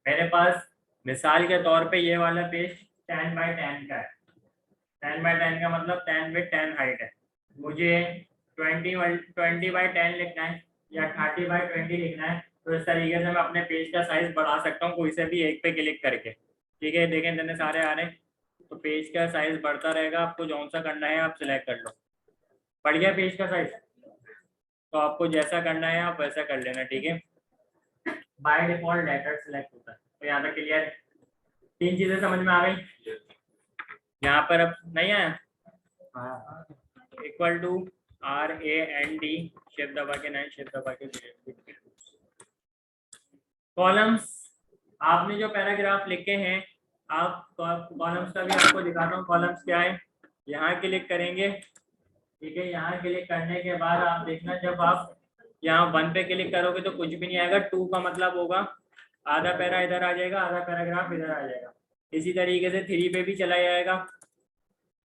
मेरे पास मिसाल के तौर पे ये वाला पेज 10 बाय 10 का है। 10 बाय 10 का मतलब 10 विद 10 हाइट है। मुझे 20 बाय 10 लिखना है या 30 बाय 20 लिखना है, तो इस तरीके से मैं अपने पेज का साइज बढ़ा सकता हूँ कोई से भी एक पे क्लिक करके। ठीक है, देखें इतने सारे आ रहे हैं, तो पेज का साइज बढ़ता रहेगा। आपको जौन सा करना है आप सिलेक्ट कर लो। बढ़ गया पेज का साइज, तो आपको जैसा करना है आप वैसा कर लेना। ठीक है, बाय डिफॉल्ट लेटर सिलेक्ट होता है। तो यहाँ तक क्लियर, 3 चीजें समझ में आ गई। यहाँ पर अब नहीं आया, इक्वल टू RAND, शिफ्ट दबा के 9, शिफ्ट दबा के 0। कॉलम्स, आपने जो पैराग्राफ लिखे हैं, आप कॉलम्स का भी आपको दिखाता हूँ। कॉलम्स क्या है, यहाँ क्लिक करेंगे। ठीक है, यहाँ क्लिक करने के बाद आप देखना, जब आप यहाँ 1 पे क्लिक करोगे तो कुछ भी नहीं आएगा। 2 का मतलब होगा आधा पैरा इधर आ जाएगा, आधा पैराग्राफ इधर आ जाएगा। इसी तरीके से 3 पे भी चला जाएगा,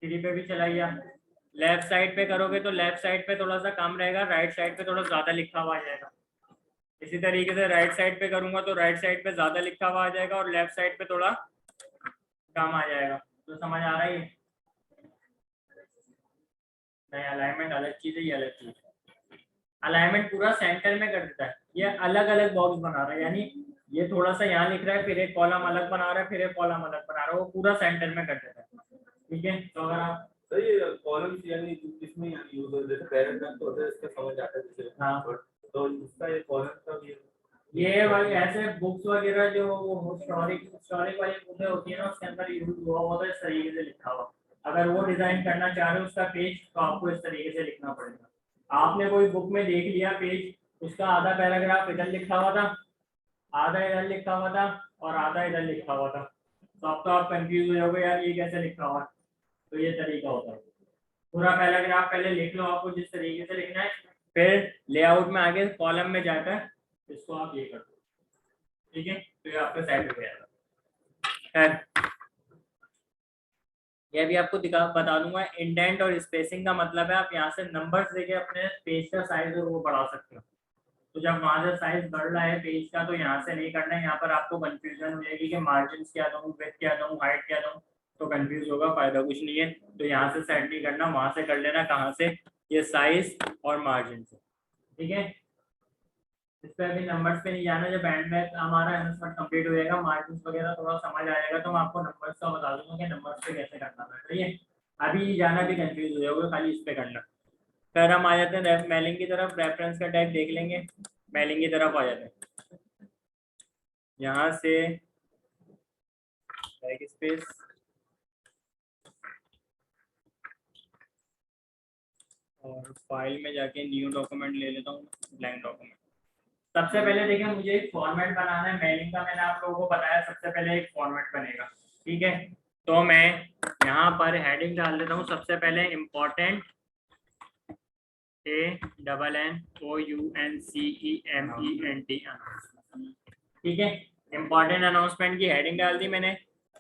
3 पे भी चला गया। लेफ्ट साइड पे करोगे तो लेफ्ट साइड पे थोड़ा सा कम रहेगा, राइट साइड पे थोड़ा ज्यादा लिखा हुआ आ जाएगा। इसी तरीके से राइट साइड पे करूंगा तो राइट साइड पे ज्यादा लिखा हुआ आ जाएगा और लेफ्ट साइड पे थोड़ा कम आ जाएगा। तो समझ आ रहा है? नहीं, अलाइनमेंट अलग चीज है, ये अलग चीज है। अलाइनमेंट पूरा सेंटर में कर देता है, ये अलग अलग बॉक्स बना रहा है। यानी ये थोड़ा सा यहाँ लिख रहा है, फिर एक कॉलम अलग बना रहा है, फिर एक कॉलम अलग बना रहा है, वो पूरा सेंटर में कर देता है। ठीक है, तो अगर आप सही कॉलम्स यानी किसमें यानी यूज होता है, जैसे पैराग्राफ तो होता है, इसका समझ आता है जैसे। हाँ, तो इसका ये कॉलम का भी ये वाली ऐसे बुक्स वगैरह जो हिस्टोरिक वाली बुकें होती है ना, उसके अंदर यूज हुआ होता है इस तरीके से लिखा हुआ। अगर वो डिजाइन करना चाह रहे हो उसका पेज, तो आपको इस तरीके से लिखना पड़ेगा। आपने कोई बुक में देख लिया पेज, उसका आधा पैराग्राफ इधर लिखा हुआ था, आधा इधर लिखा हुआ था और आधा इधर लिखा हुआ था, तो अब तो आप कंफ्यूज हो जाओगे यार ये कैसे लिखा हुआ है। तो ये तरीका होता है। पूरा पैराग्राफ पहले लिख लो आपको जिस तरीके से लिखना है, फिर लेआउट में आगे कॉलम में जाकर इसको आप ये कर दो, ठीक है, तो ये आपका सेट हो जाएगा। खैर ये भी आपको बता दूंगा, इंडेंट और स्पेसिंग का मतलब है आप यहाँ से नंबर्स देके अपने पेज का साइज और वो बढ़ा सकते हो। तो जब वहां से साइज बढ़ रहा है पेज का तो यहाँ से नहीं करना है, यहाँ पर आपको कंफ्यूजन हो जाएगी कि मार्जिन क्या दूँ, विड्थ क्या दूँ, हाइट क्या दूँ, तो कंफ्यूज होगा, फायदा कुछ नहीं है। तो यहाँ से सेट नहीं करना, वहां से कर लेना। कहाँ से? ये साइज और मार्जिन से, ठीक है। इस पर अभी नंबर्स पे नहीं जाना, जब एंड में हमारा एनालिसिस कंप्लीट हो जाएगा, मार्जिन वगैरह थोड़ा समझ आएगा तो मैं आपको नंबर्स का बता दूंगा कि नंबर्स पे कैसे करना है, ठीक है। अभी जाना भी कंफ्यूज हो जाओगे, खाली इस पे करना। फिर हम आ जाते हैं मेलिंग की तरफ, रेफरेंस का टाइप देख लेंगे, मेलिंग की तरफ आ जाते हैं। यहाँ से बैक स्पेस और फाइल में जाके न्यू डॉक्यूमेंट ले लेता हूँ, ब्लैंक डॉक्यूमेंट। सबसे पहले देखिए मुझे एक फॉर्मेट बनाना है मेलिंग का, मैंने आप लोगों को बताया सबसे पहले एक फॉर्मेट बनेगा, ठीक है। तो मैं यहाँ पर हेडिंग डाल देता हूँ सबसे पहले, इम्पोर्टेंट ANNOUNCEMENT, ठीक है। इम्पोर्टेंट अनाउंसमेंट की हेडिंग डाल दी मैंने,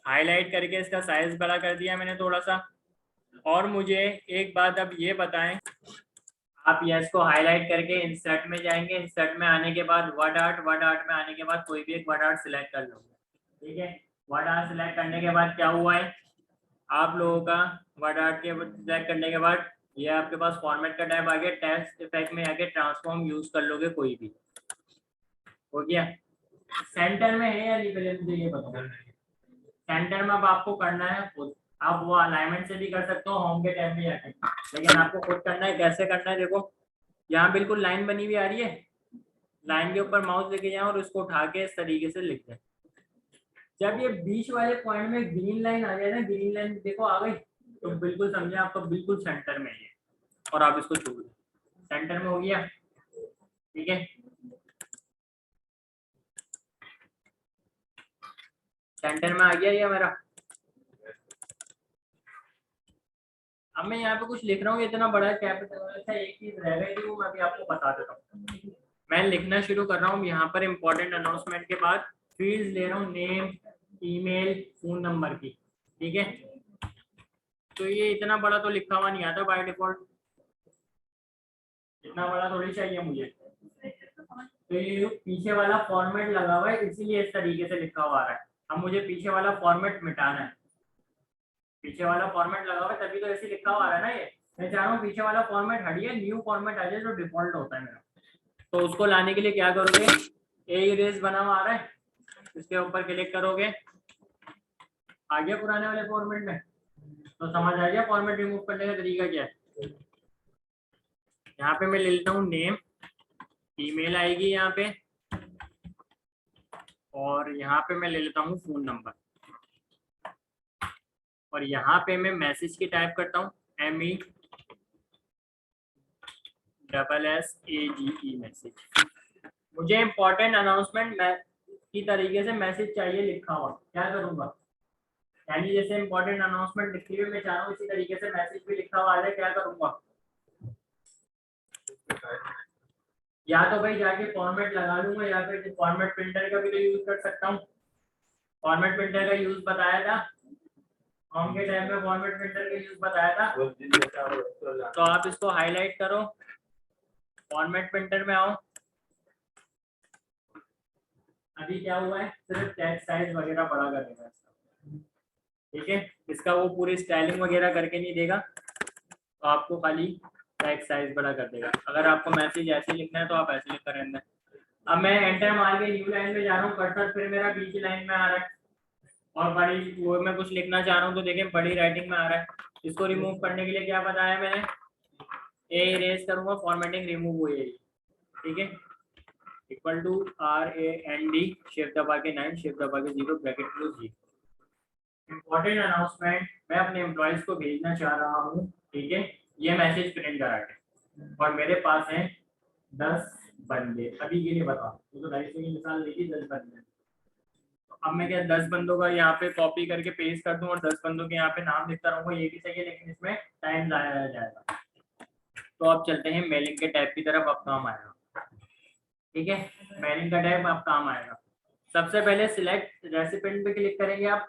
हाईलाइट करके इसका साइज बड़ा कर दिया मैंने थोड़ा सा। और मुझे एक बात अब ये बताएं, आप यस को हाईलाइट करके इंसर्ट में जाएंगे, इंसर्ट में आने के बाद वर्ड आर्ट में आने के बाद कोई भी एक वर्ड आर्ट सिलेक्ट कर लोगे, ठीक है। वर्ड आर्ट सिलेक्ट करने के बाद क्या हुआ है आप लोगों का, वर्ड आर्ट के सिलेक्ट करने के बाद ये आपके पास फॉर्मेट का टैब आ गया, टेक्स्ट इफेक्ट में आके ट्रांसफॉर्म यूज कर लोगे कोई भी, हो गया। सेंटर में है या नहीं पहले मुझे ये बताओ। सेंटर में अब आपको करना है खुद, आप वो अलाइनमेंट से भी कर सकते हो होम के टैब में जाके, लेकिन आपको खुद करना है। कैसे करना है देखो, यहाँ बिल्कुल लाइन बनी हुई आ रही है, लाइन के ऊपर माउस लेके जाए और इसको उठा के इस तरीके से लिख दें। जब ये बीच वाले पॉइंट में ग्रीन लाइन आ जाए ना, ग्रीन लाइन देखो आ गई, तो बिल्कुल समझे आपको बिल्कुल सेंटर में है और आप इसको छोड़ दें, सेंटर में हो गया, ठीक है। सेंटर में आ गया ये मेरा। अब मैं यहाँ पे कुछ लिख रहा हूँ, इतना बड़ा कैपिटल, अच्छा एक चीज रह गई थी वो मैं भी आपको बता देता हूँ। मैं लिखना शुरू कर रहा हूँ यहाँ पर इम्पोर्टेंट अनाउंसमेंट के बाद फील्ड्स ले रहा हूँ, नेम, ईमेल, फोन नंबर की, ठीक है। तो ये इतना बड़ा तो लिखा हुआ नहीं आता बाय डिफॉल्ट, इतना बड़ा थोड़ी चाहिए मुझे। तो ये पीछे वाला फॉर्मेट लगा हुआ है इसीलिए इस तरीके से लिखा हुआ आ रहा है। अब मुझे पीछे वाला फॉर्मेट मिटाना है, पीछे वाला फॉर्मेट लगा हुआ है तभी तो ऐसे लिखा हुआ आ रहा है ना ये। मैं चाह रहा हूँ पीछे वाला फॉर्मेट हटिए, न्यू फॉर्मेट आ जाए जो डिफॉल्ट होता है मेरा। तो उसको लाने के लिए क्या करोगे, ए इरेज बना हुआ आ रहा है, इसके ऊपर क्लिक करोगे, आ गया पुराने वाले फॉर्मेट में, तो समझ आ गया फॉर्मेट रिमूव करने का तरीका क्या है। यहाँ पे मैं ले लेता हूँ नेम, ईमेल आएगी यहाँ पे, और यहाँ पे मैं ले लेता हूँ फोन नंबर, और यहाँ पे मैं मैसेज की टाइप करता हूँ MESSAGE मैसेज। मुझे इंपॉर्टेंट अनाउंसमेंट की तरीके से मैसेज चाहिए लिखा हुआ, क्या करूंगा, यानी जैसे इंपॉर्टेंट अनाउंसमेंट लिखी हुई मैं चाह रहा हूँ इसी तरीके से मैसेज भी लिखा हुआ है, क्या करूंगा, या तो भाई जाके फॉर्मेट लगा लूंगा या फिर फॉर्मेट प्रिंटर का भी तो यूज कर सकता हूँ। फॉर्मेट प्रिंटर का यूज बताया था होम के टाइम में, फॉर्मेट प्रिंटर का यूज बताया था। तो आप इसको हाईलाइट करो, फॉर्मेट प्रिंटर में आओ। अभी क्या हुआ है, सिर्फ टेक्स्ट साइज वगैरह बड़ा कर देगा इसका, ठीक है। इसका वो पूरी स्टाइलिंग वगैरह करके नहीं देगा, तो आपको खाली टेक्स्ट साइज बड़ा कर देगा। अगर आपको मैसेज ऐसे लिखना है तो आप ऐसे लिख कर रहना है। अब मैं एंटर मार के न्यू लाइन में जा रहा हूँ, कर्सर फिर मेरा बीच लाइन में आ रहा है, और बड़ी वो मैं कुछ लिखना चाह रहा हूँ तो देखें बड़ी राइटिंग में आ रहा है। इसको रिमूव करने के लिए क्या बताया मैंने, ए इरेज करूंगा, फॉर्मेटिंग रिमूव हुई है, ठीक है। इक्वल टू RAND, शिफ्ट दबा के 9, शिफ्ट दबा के 0, ब्रैकेट क्लोज 0। इंपॉर्टेंट अनाउंसमेंट मैं अपने एम्प्लॉइज को भेजना चाह रहा हूँ, ठीक है। ये मैसेज प्रिंट करा के, और मेरे पास है 10 बंदे, अभी के लिए बताओ, तो 250 की मिसाल देखी 10 बंदे, अब मैं क्या 10 बंदों का यहाँ पे कॉपी करके पेस्ट कर दूं और 10 बंदों के यहाँ पे नाम लिखता रहूंगा, ये भी सही है, लेकिन इसमें टाइम जाया जाएगा। तो अब चलते हैं मेलिंग के टैब की तरफ, अब काम आएगा। ठीक है, मेलिंग का टैब अब काम आएगा। सबसे पहले सिलेक्ट रेसिपिएंट पे क्लिक करेंगे आप।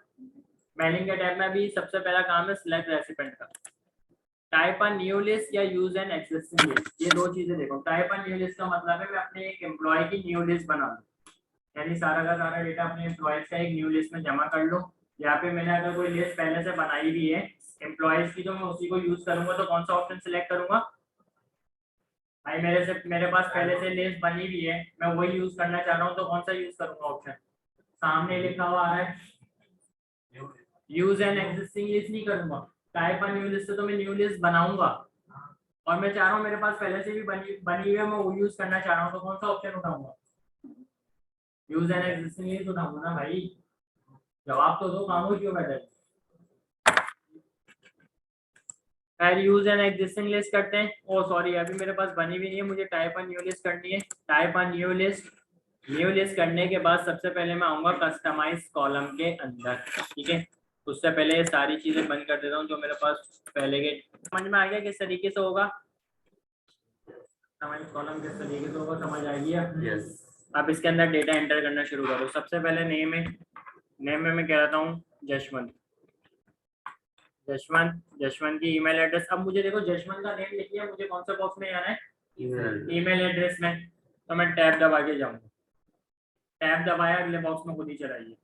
मेलिंग के टैब में भी सबसे पहला काम है सिलेक्ट रेसिपिएंट का। टाइप अ न्यू लिस्ट या यूज एन एक्सिस्टिंग लिस्ट, ये दो चीजें देखो। टाइप अ न्यू लिस्ट का मतलब है मैं अपने एक एम्प्लॉय की न्यू लिस्ट बना लूं, यानी सारा का सारा डेटा अपने एम्प्लॉयज का एक न्यू लिस्ट में जमा कर लूं। यहाँ पे मैंने अगर कोई लिस्ट पहले से बनाई भी है एम्प्लॉयज की, तो मैं उसी को यूज करूंगा। तो कौन सा ऑप्शन सिलेक्ट करूंगा भाई, मेरे पास पहले से लिस्ट बनी हुई है, मैं वही यूज करना चाह रहा हूँ, तो कौन सा यूज करूंगा ऑप्शन सामने लिखा हुआ आ रहा है, यूज एन एक्सिस्टिंग लिस्ट नहीं करूंगा। टाइप अ न्यू लिस्ट से तो मैं न्यू लिस्ट बनाऊंगा, और मैं चाह रहा हूँ मेरे पास पहले से भी बनी हुई है, मैं वो यूज करना चाह रहा हूँ, तो कौन सा ऑप्शन उठाऊंगा, यूज एन एक्सिस्टिंग लिस्ट उठाऊंगा ना भाई। जवाब तो दो, खामोश क्यों बैठे। खैर यूज एन एक्जिस्टिंग लिस्ट करते हैं। ओ सॉरी, अभी मेरे पास बनी भी नहीं है, मुझे टाइप अ न्यू लिस्ट करनी है। टाइप अ न्यू लिस्ट करने के बाद सबसे पहले मैं आऊंगा कस्टमाइज कॉलम के अंदर। ठीक है, उससे पहले ये सारी चीजें बंद कर देता हूँ जो मेरे पास पहले के। समझ में आ गया किस तरीके से होगा, कस्टमाइज कॉलम किस तरीके से होगा, समझ आ गया। यस। अब इसके अंदर डेटा एंटर करना शुरू करो। सबसे पहले नेम है, नेम में मैं कह रहा हूँ जशवंत। जशवंत की ईमेल एड्रेस। अब मुझे देखो जशवंत का नेम लिख लिया, मुझे कौन सा बॉक्स में जाना है, ईमेल एड्रेस में। तो मैं टैब दबा के जाऊंगा, टैब दबाया, अगले बॉक्स में खुद ही चलाइए।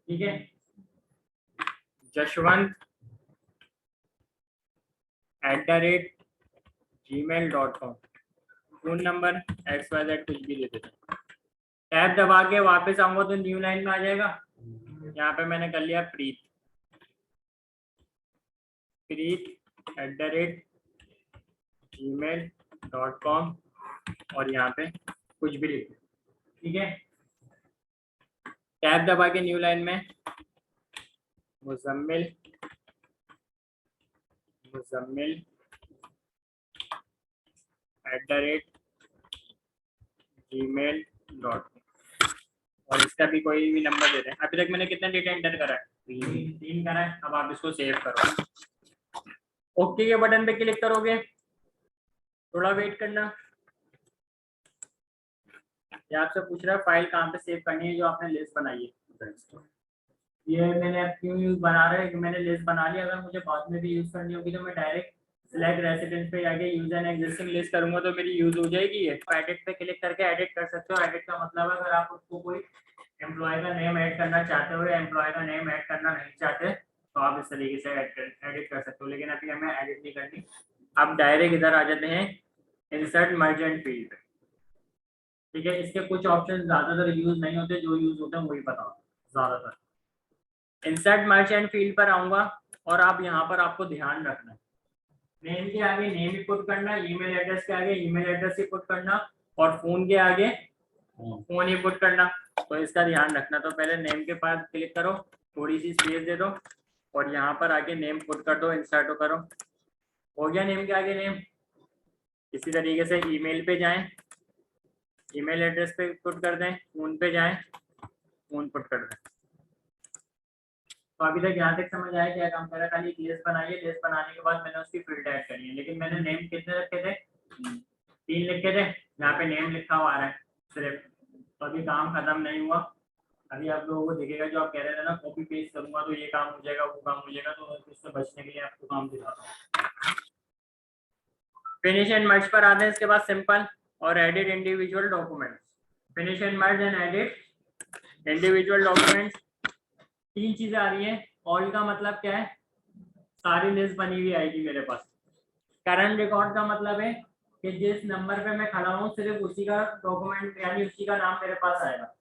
ठीक है, jashwant@gmail.com, फोन नंबर XYZ कुछ भी दे देते हैं। टैब दबा के वापस आऊंगा तो न्यू लाइन में आ जाएगा। यहाँ पे मैंने कर लिया प्रीत@gmail.com और यहाँ पे कुछ भी लिख। ठीक है, टैब दबा के न्यू लाइन में मुजम्मिल @gmail.com और इसका भी कोई भी नंबर दे दें। अभी तक मैंने कितना डेटा एंटर करा है, 3 करा है। अब आप इसको सेव करो, ओके के बटन पे क्लिक करोगे, थोड़ा वेट करना। ये आपसे पूछ रहा है फाइल कहाँ पे सेव करनी है जो आपने लिस्ट बनाई है। ये मैंने अब क्यों यूज बना रहा है कि मैंने लिस्ट बना लिया, अगर मुझे बाद में भी यूज करनी होगी तो मैं डायरेक्ट सिलेक्ट रेसिडेंट पे जाके यूज एन एग्जिस्टिंग लिस्ट करूंगा तो मेरी यूज हो जाएगी। ये एडिट पे क्लिक करके एडिट कर सकते हो। एडिट का मतलब है अगर आप उसको कोई एम्प्लॉय का नेम ऐड करना चाहते हो या एम्प्लॉय का नेम ऐड करना नहीं चाहते तो आप इस तरीके से एडिट कर सकते हो, लेकिन अभी हमें एडिट नहीं करनी। अब डायरेक्ट इधर आ जाते हैं इंसर्ट मर्ज एंड फील्ड। ठीक है, इसके कुछ ऑप्शन ज्यादातर यूज नहीं होते, जो यूज होते हैं वही बताओ ज्यादातर। इंसर्ट मर्ज एंड फील्ड पर आऊंगा और आप यहाँ पर आपको ध्यान रखना है नेम के आगे नेम ही पुट करना, ईमेल एड्रेस के आगे ईमेल एड्रेस ही पुट करना और फोन के आगे फोन ही पुट करना। तो इसका ध्यान रखना। तो पहले नेम के पास क्लिक करो, थोड़ी सी स्पेस दे दो और यहाँ पर आगे नेम पुट कर दो, इंसर्ट करो। हो गया नेम के आगे नेम। इसी तरीके से ईमेल पे जाएं, ईमेल एड्रेस पे पुट कर दें, फोन पे जाएं, फोन पुट कर दें। तो अभी तक यहाँ तक समझ आया क्या काम करा। खाली लिस्ट बनाइए, लिस्ट बनाने के बाद मैंने उसकी फील्ड ऐड करनी है, लेकिन मैंने नेम कितने रखे थे, 3 लिखे थे। यहाँ पे नेम लिखा हुआ आ रहा है सिर्फ। तो अभी काम खत्म नहीं हुआ। अभी आप लोगों को दिखेगा जो आप कह रहे थे ना कॉपी पेस्ट करूंगा तो ये काम हो जाएगा वो काम हो जाएगा, तो उससे बचने के लिए आपको काम दिखाता हूँ। फिनिश एंड मर्ज पर आते हैं, इसके बाद सिंपल और edit individual documents. Finish and merge and edit individual documents, 3 चीजें आ रही है। ऑल का मतलब क्या है, सारी लिस्ट बनी हुई आएगी मेरे पास। करंट रिकॉर्ड का मतलब है कि जिस नंबर पे मैं खड़ा हूँ सिर्फ उसी का डॉक्यूमेंट यानी उसी का नाम मेरे पास आएगा।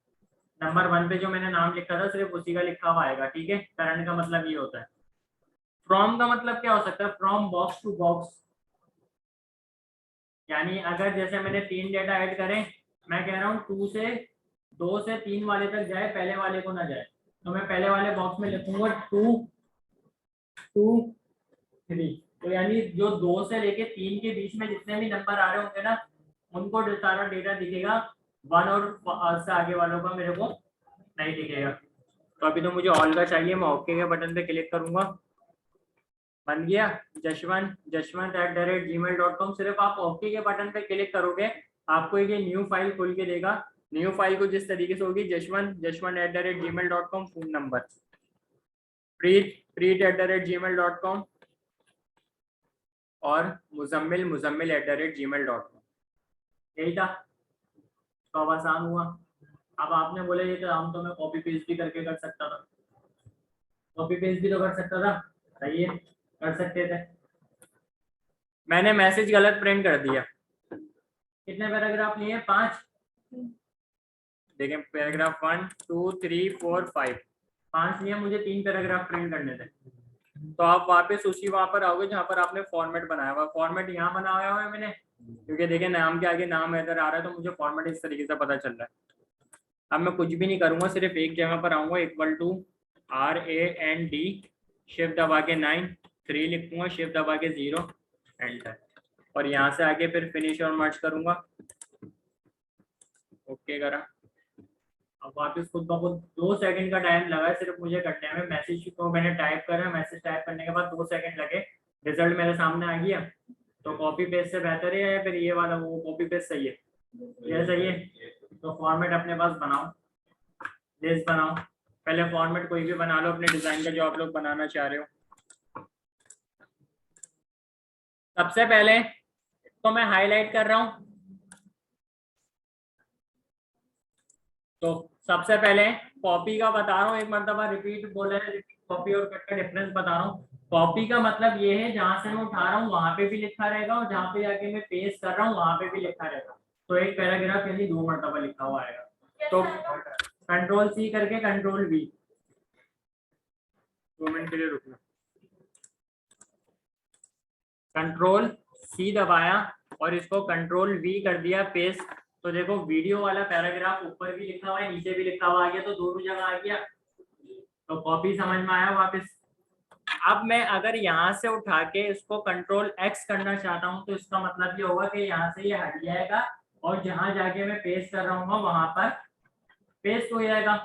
नंबर 1 पे जो मैंने नाम लिखा था सिर्फ उसी का लिखा हुआ आएगा। ठीक है, करंट का मतलब ये होता है। फ्रॉम का मतलब क्या हो सकता है, फ्रॉम बॉक्स टू बॉक्स, यानी अगर जैसे मैंने 3 डेटा ऐड करें, मैं कह रहा हूँ 2 से 3 वाले तक जाए, पहले वाले को ना जाए, तो मैं पहले वाले बॉक्स में लिखूंगा 2 2 3। तो यानी जो 2 से लेके 3 के बीच में जितने भी नंबर आ रहे होंगे ना उनको सारा डेटा दिखेगा। 1 और से आगे वालों का मेरे को नहीं दिखेगा। तो अभी तो मुझे ऑल का चाहिए, मैं ओके के बटन पे क्लिक करूंगा, बन गया jashwant@gmail.com। सिर्फ आप ओके के बटन पे क्लिक करोगे, आपको ये न्यू फाइल खुल के देगा। न्यू फाइल को जिस तरीके से होगी, jashwant@gmail.com, फोन नंबर preet@gmail.com और muzammil@gmail.com, यही था। तो अब आसान हुआ। अब आपने बोला ये तो हम तो मैं कॉपी पेस्ट भी करके कर सकता था, कॉपी पेस्ट भी तो कर सकता था, सही है, कर सकते थे। मैंने मैसेज गलत प्रिंट कर दिया। कितने पैराग्राफ लिए? 5। देखें, पैराग्राफ 1 2 3 4 5, 5 लिए, मुझे 3 पैराग्राफ प्रिंट करने थे। तो आप वापस उसी वहां पर आओगे जहां पर आपने फॉर्मेट बनाया हुआ। फॉर्मेट यहाँ बनाया हुआ है मैंने, क्योंकि देखें नाम के आगे नाम इधर आ रहा है, तो मुझे फॉर्मेट इस तरीके से पता चल रहा है। अब मैं कुछ भी नहीं करूंगा, सिर्फ एक जगह पर आऊंगा, =RAND, शिफ्ट दबा के 9 3 लिखूंगा, शिफ्ट दबा के 0 एंटर, और यहाँ से आगे फिर फिनिश और मर्ज करूंगा, ओके करा। अब वापस खुद ब खुद 2 सेकंड का टाइम लगा है सिर्फ मुझे करने में। मैसेज को मैंने टाइप करा, मैसेज टाइप करने के बाद 2 सेकंड लगे, रिजल्ट मेरे सामने आ गया। तो कॉपी पेस्ट से बेहतर है या फिर ये वाला वो कॉपी पेस्ट सही है? ये सही है। तो फॉर्मेट अपने पास बनाओ, लिस्ट बनाओ। पहले फॉर्मेट कोई भी बना लो अपने डिजाइन का जो आप लोग बनाना चाह रहे हो। सबसे पहले तो मैं हाईलाइट कर रहा हूं, तो सबसे पहले कॉपी का बता रहा हूँ, एक मरतबा रिपीट बोले, रिपीट कॉपी और कट का डिफरेंस बता रहा हूँ। कॉपी का मतलब ये है जहां से मैं उठा रहा हूँ वहां पे भी लिखा रहेगा, और जहां पे जाके मैं पेस्ट कर रहा हूँ वहां पे भी लिखा रहेगा। तो एक पैराग्राफ यानी 2 मरतबा लिखा हुआ आएगा। तो Ctrl+C करके Ctrl+V, 2 मिनट के लिए रुकना, Ctrl+C दबाया और इसको Ctrl+V कर दिया पेस्ट। तो देखो वीडियो वाला पैराग्राफ ऊपर भी लिखा हुआ है, नीचे भी लिखा हुआ आ गया, तो दोनों जगह आ गया। तो कॉपी समझ में आया वापस। अब मैं अगर यहाँ से उठा के इसको Ctrl+X करना चाहता हूँ, तो इसका मतलब ये होगा कि यहाँ से ये हट जाएगा, और जहां जाके मैं पेस्ट कर रहा हूँ वहां पर पेस्ट हो जाएगा।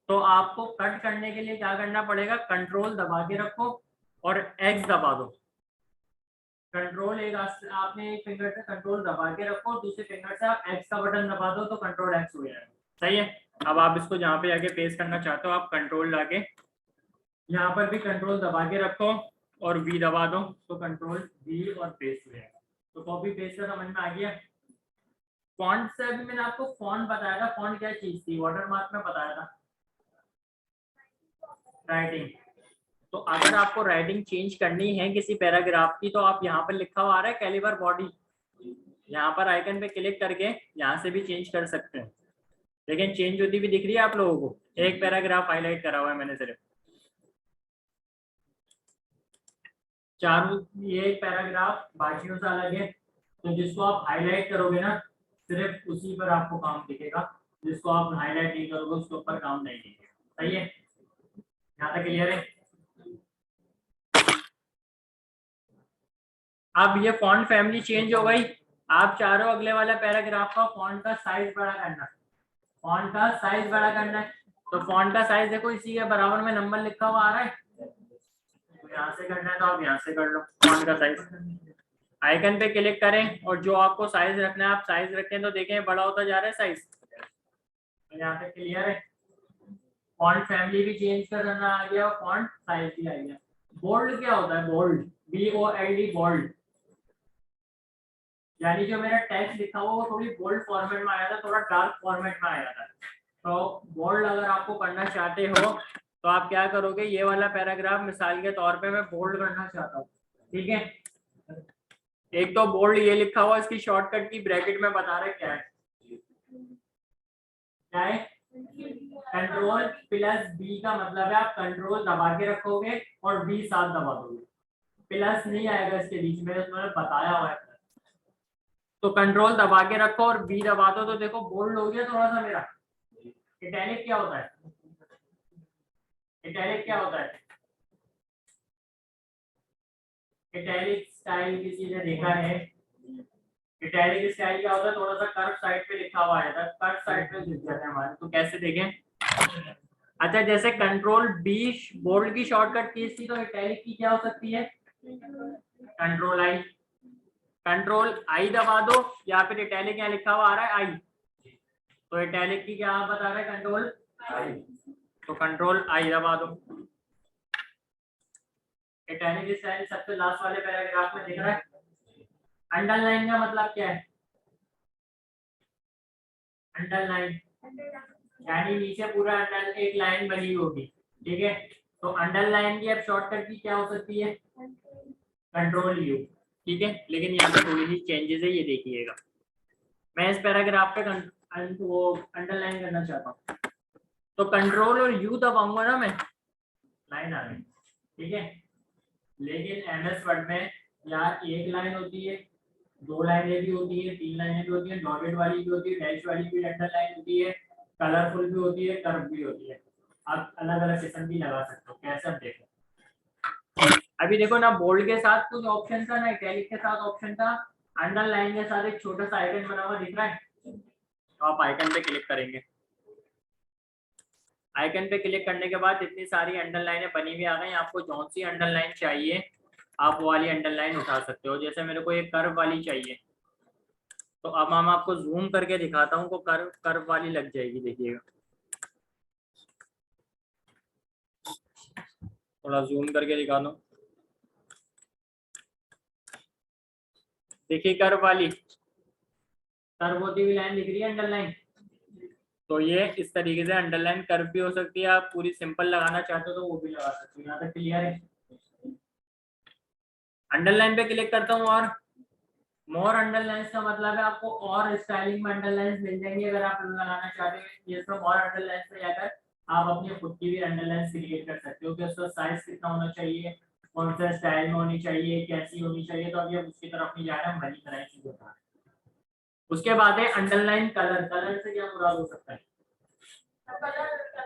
तो आपको कट करने के लिए क्या करना पड़ेगा? कंट्रोल दबा के रखो और X दबा दो। कंट्रोल आपने एक फिंगर से कंट्रोल दबा के रखो, दूसरे फिंगर से आप X का बटन दबा दो, तो Ctrl+X हो जाएगा। सही है। अब आप इसको जहाँ पे जाके पेस्ट करना चाहते हो, आप कंट्रोल लाके यहाँ पर भी कंट्रोल दबा के रखो और V दबा दो, तो Ctrl+V और पेस्ट हो जाएगा। तो कॉपी पेस्ट का समझ में आ गया। फॉन्ट से अभी मैंने आपको फॉन्ट बताया था, फॉन्ट क्या चीज थी, वाटरमार्क में बताया था। राइटिंग, तो अगर आपको राइटिंग चेंज करनी है किसी पैराग्राफ की, तो आप यहाँ पर लिखा हुआ आ रहा है कैलिबर बॉडी, यहाँ पर आइकन पे क्लिक करके यहाँ से भी चेंज कर सकते हैं। लेकिन चेंज होती भी दिख रही है आप लोगों को? एक पैराग्राफ हाईलाइट करा हुआ है मैंने सिर्फ, चारों ये पैराग्राफ बाकियों से अलग है। तो जिसको आप हाईलाइट करोगे ना, सिर्फ उसी पर आपको काम दिखेगा, जिसको आप हाईलाइट नहीं करोगे उसके ऊपर काम नहीं दिखेगा। सही है, यहाँ तक क्लियर है? अब ये फॉन्ट फैमिली चेंज हो गई। आप चाह रहे हो अगले वाला पैराग्राफ का फॉन्ट का साइज बड़ा करना, फॉन्ट का साइज बड़ा करना है। तो फॉन्ट का साइज देखो इसी के बराबर में नंबर लिखा हुआ आ रहा है, तो यहाँ से करना है तो आप यहाँ से कर लो। फॉन्ट का साइज आइकन पे क्लिक करें और जो आपको साइज रखना है आप साइज रखें, तो देखें बड़ा होता जा रहा है साइज। तो यहाँ पे क्लियर है। फॉन्ट फैमिली भी चेंज करना आ गया और फॉन्ट साइज भी आ गया। बोल्ड क्या होता है? बोल्ड, BOLD, बोल्ड, यानी जो मेरा टेक्स्ट लिखा हुआ वो थोड़ी बोल्ड फॉर्मेट में आया था, थोड़ा डार्क फॉर्मेट में आया था। तो बोल्ड अगर आपको करना चाहते हो तो आप क्या करोगे, ये वाला पैराग्राफ मिसाल के तौर पे मैं बोल्ड करना चाहता हूँ, ठीक है। एक तो बोल्ड ये लिखा हुआ, इसकी शॉर्टकट की ब्रैकेट में बता रहे क्या है, क्या है? Ctrl+B का मतलब है आप कंट्रोल दबा के रखोगे और B साथ दबा दोगे, प्लस नहीं आएगा इसके बीच में, उसने बताया हुआ है। तो कंट्रोल दबा के रखो और B दबा दो, तो देखो बोल्ड हो गया थोड़ा सा मेरा। इटैलिक क्या होता है? इटैलिक क्या होता है? इटैलिक स्टाइल किसी ने देखा है? इटैलिक स्टाइल क्या होता है? थोड़ा सा कर्व साइड पे लिखा हुआ है, कर्व साइड पे लिख जाता है हमारे। तो कैसे देखें, अच्छा, जैसे कंट्रोल बी बोल्ड की शॉर्टकट कीज थी, तो इटैलिक की क्या हो सकती है? Control I. कंट्रोल आई दबा दो, या फिर इटैलिक यहाँ लिखा हुआ आ रहा है आई, तो इटैलिक की क्या बता रहा है? Control I. तो कंट्रोल आई दबा दो। इटैलिक स्टाइल सबसे लास्ट वाले पैराग्राफ में दिख रहा है। अंडरलाइन का मतलब क्या है? अंडरलाइन यानी नीचे पूरा अंडर एक लाइन बनी होगी, ठीक है। तो अंडरलाइन की अब शॉर्टकट की क्या हो सकती है? कंट्रोल यू, ठीक है। लेकिन यहाँ पे थोड़ी सी चेंजेस है, ये देखिएगा। मैं इस पैराग्राफ पे वो अंडरलाइन करना चाहता हूँ, तो कंट्रोल और यू दबाऊंगा ना मैं, लाइन आ गई, ठीक है। लेकिन एमएस वर्ड में यहाँ एक लाइन होती है, दो लाइनें भी होती है, तीन लाइनें भी होती है, डॉटेड वाली भी होती है, डैश वाली भी अंडरलाइन होती है, कलरफुल भी होती है, कर्व भी होती है। आप अलग अलग किस्म की लगा सकते हो, कैसे आप देखो। अभी देखो ना, बोल्ड के साथ कुछ ऑप्शन था ना, इटैलिक के साथ ऑप्शन था, अंडरलाइन के साथ एक छोटा सा आइकन बना हुआ दिख रहा है। तो आप आइकन पे क्लिक करेंगे, आइकन पे क्लिक करने के बाद इतनी सारी अंडरलाइनें बनी हुई आ गई। आपको कौन सी अंडरलाइन चाहिए आप वो वाली अंडरलाइन उठा सकते हो। जैसे मेरे को एक कर्व वाली चाहिए, तो अब हम आपको जूम करके दिखाता हूँ, को कर्व कर्व वाली लग जाएगी, देखिएगा। थोड़ा जूम करके दिखा दो, देखिए कर्व वाली, कर्व होती हुई लाइन दिख रही है अंडरलाइन। तो ये इस तरीके से अंडरलाइन कर्व भी हो सकती है, आप पूरी सिंपल लगाना चाहते हो तो वो भी लगा सकते हो। यहाँ तक क्लियर है? अंडरलाइन पे क्लिक करता हूँ और मोर अंडरलाइंस का मतलब है आपको और स्टाइलिंग में अंडरलाइंस मिल जाएंगे। अगर आप लगाना चाहते हैं ये सब और अंडरलाइंस पे जाकर आप अपनी खुद की भी अंडरलाइंस क्रिएट कर सकते हो कि उसका साइज कितना होना चाहिए, कौन सा स्टाइल में होनी चाहिए, कैसी होनी चाहिए। तो अभी हम उसकी तरफ नहीं जा रहे हैं, बनी बनाई चीजें बता रहे हैं। उसके बाद है अंडरलाइन कलर। कलर से क्या मुराद हो सकता है?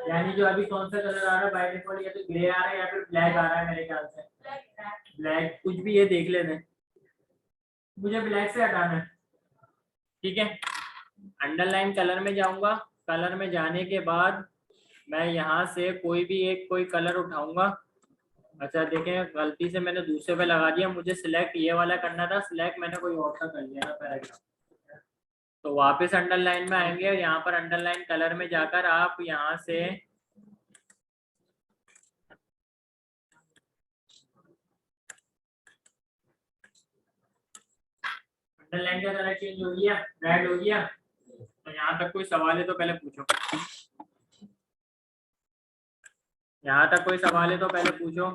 यानी जो अभी कौन सा कलर आ रहा है बाय डिफॉल्ट, या तो ग्रे आ रहा है या फिर ब्लैक आ रहा है। मेरे ख्याल से ब्लैक, कुछ भी ये देख लेते हैं, मुझे ब्लैक से हटाना है, ठीक है। अंडरलाइन कलर में जाऊंगा, कलर में जाने के बाद मैं यहाँ से कोई भी एक कोई कलर उठाऊंगा। अच्छा देखें, गलती से मैंने दूसरे पे लगा दिया, मुझे सिलेक्ट ये वाला करना था, सिलेक्ट मैंने कोई और सा कर लिया ना पैराग्राफ। तो वापस अंडरलाइन में आएंगे और यहाँ पर अंडरलाइन कलर में जाकर आप यहाँ से अंडरलाइन का कलर चेंज हो गया, रेड हो गया। तो यहाँ तक कोई सवाल है तो पहले पूछो, यहाँ तक कोई सवाल है तो पहले पूछो।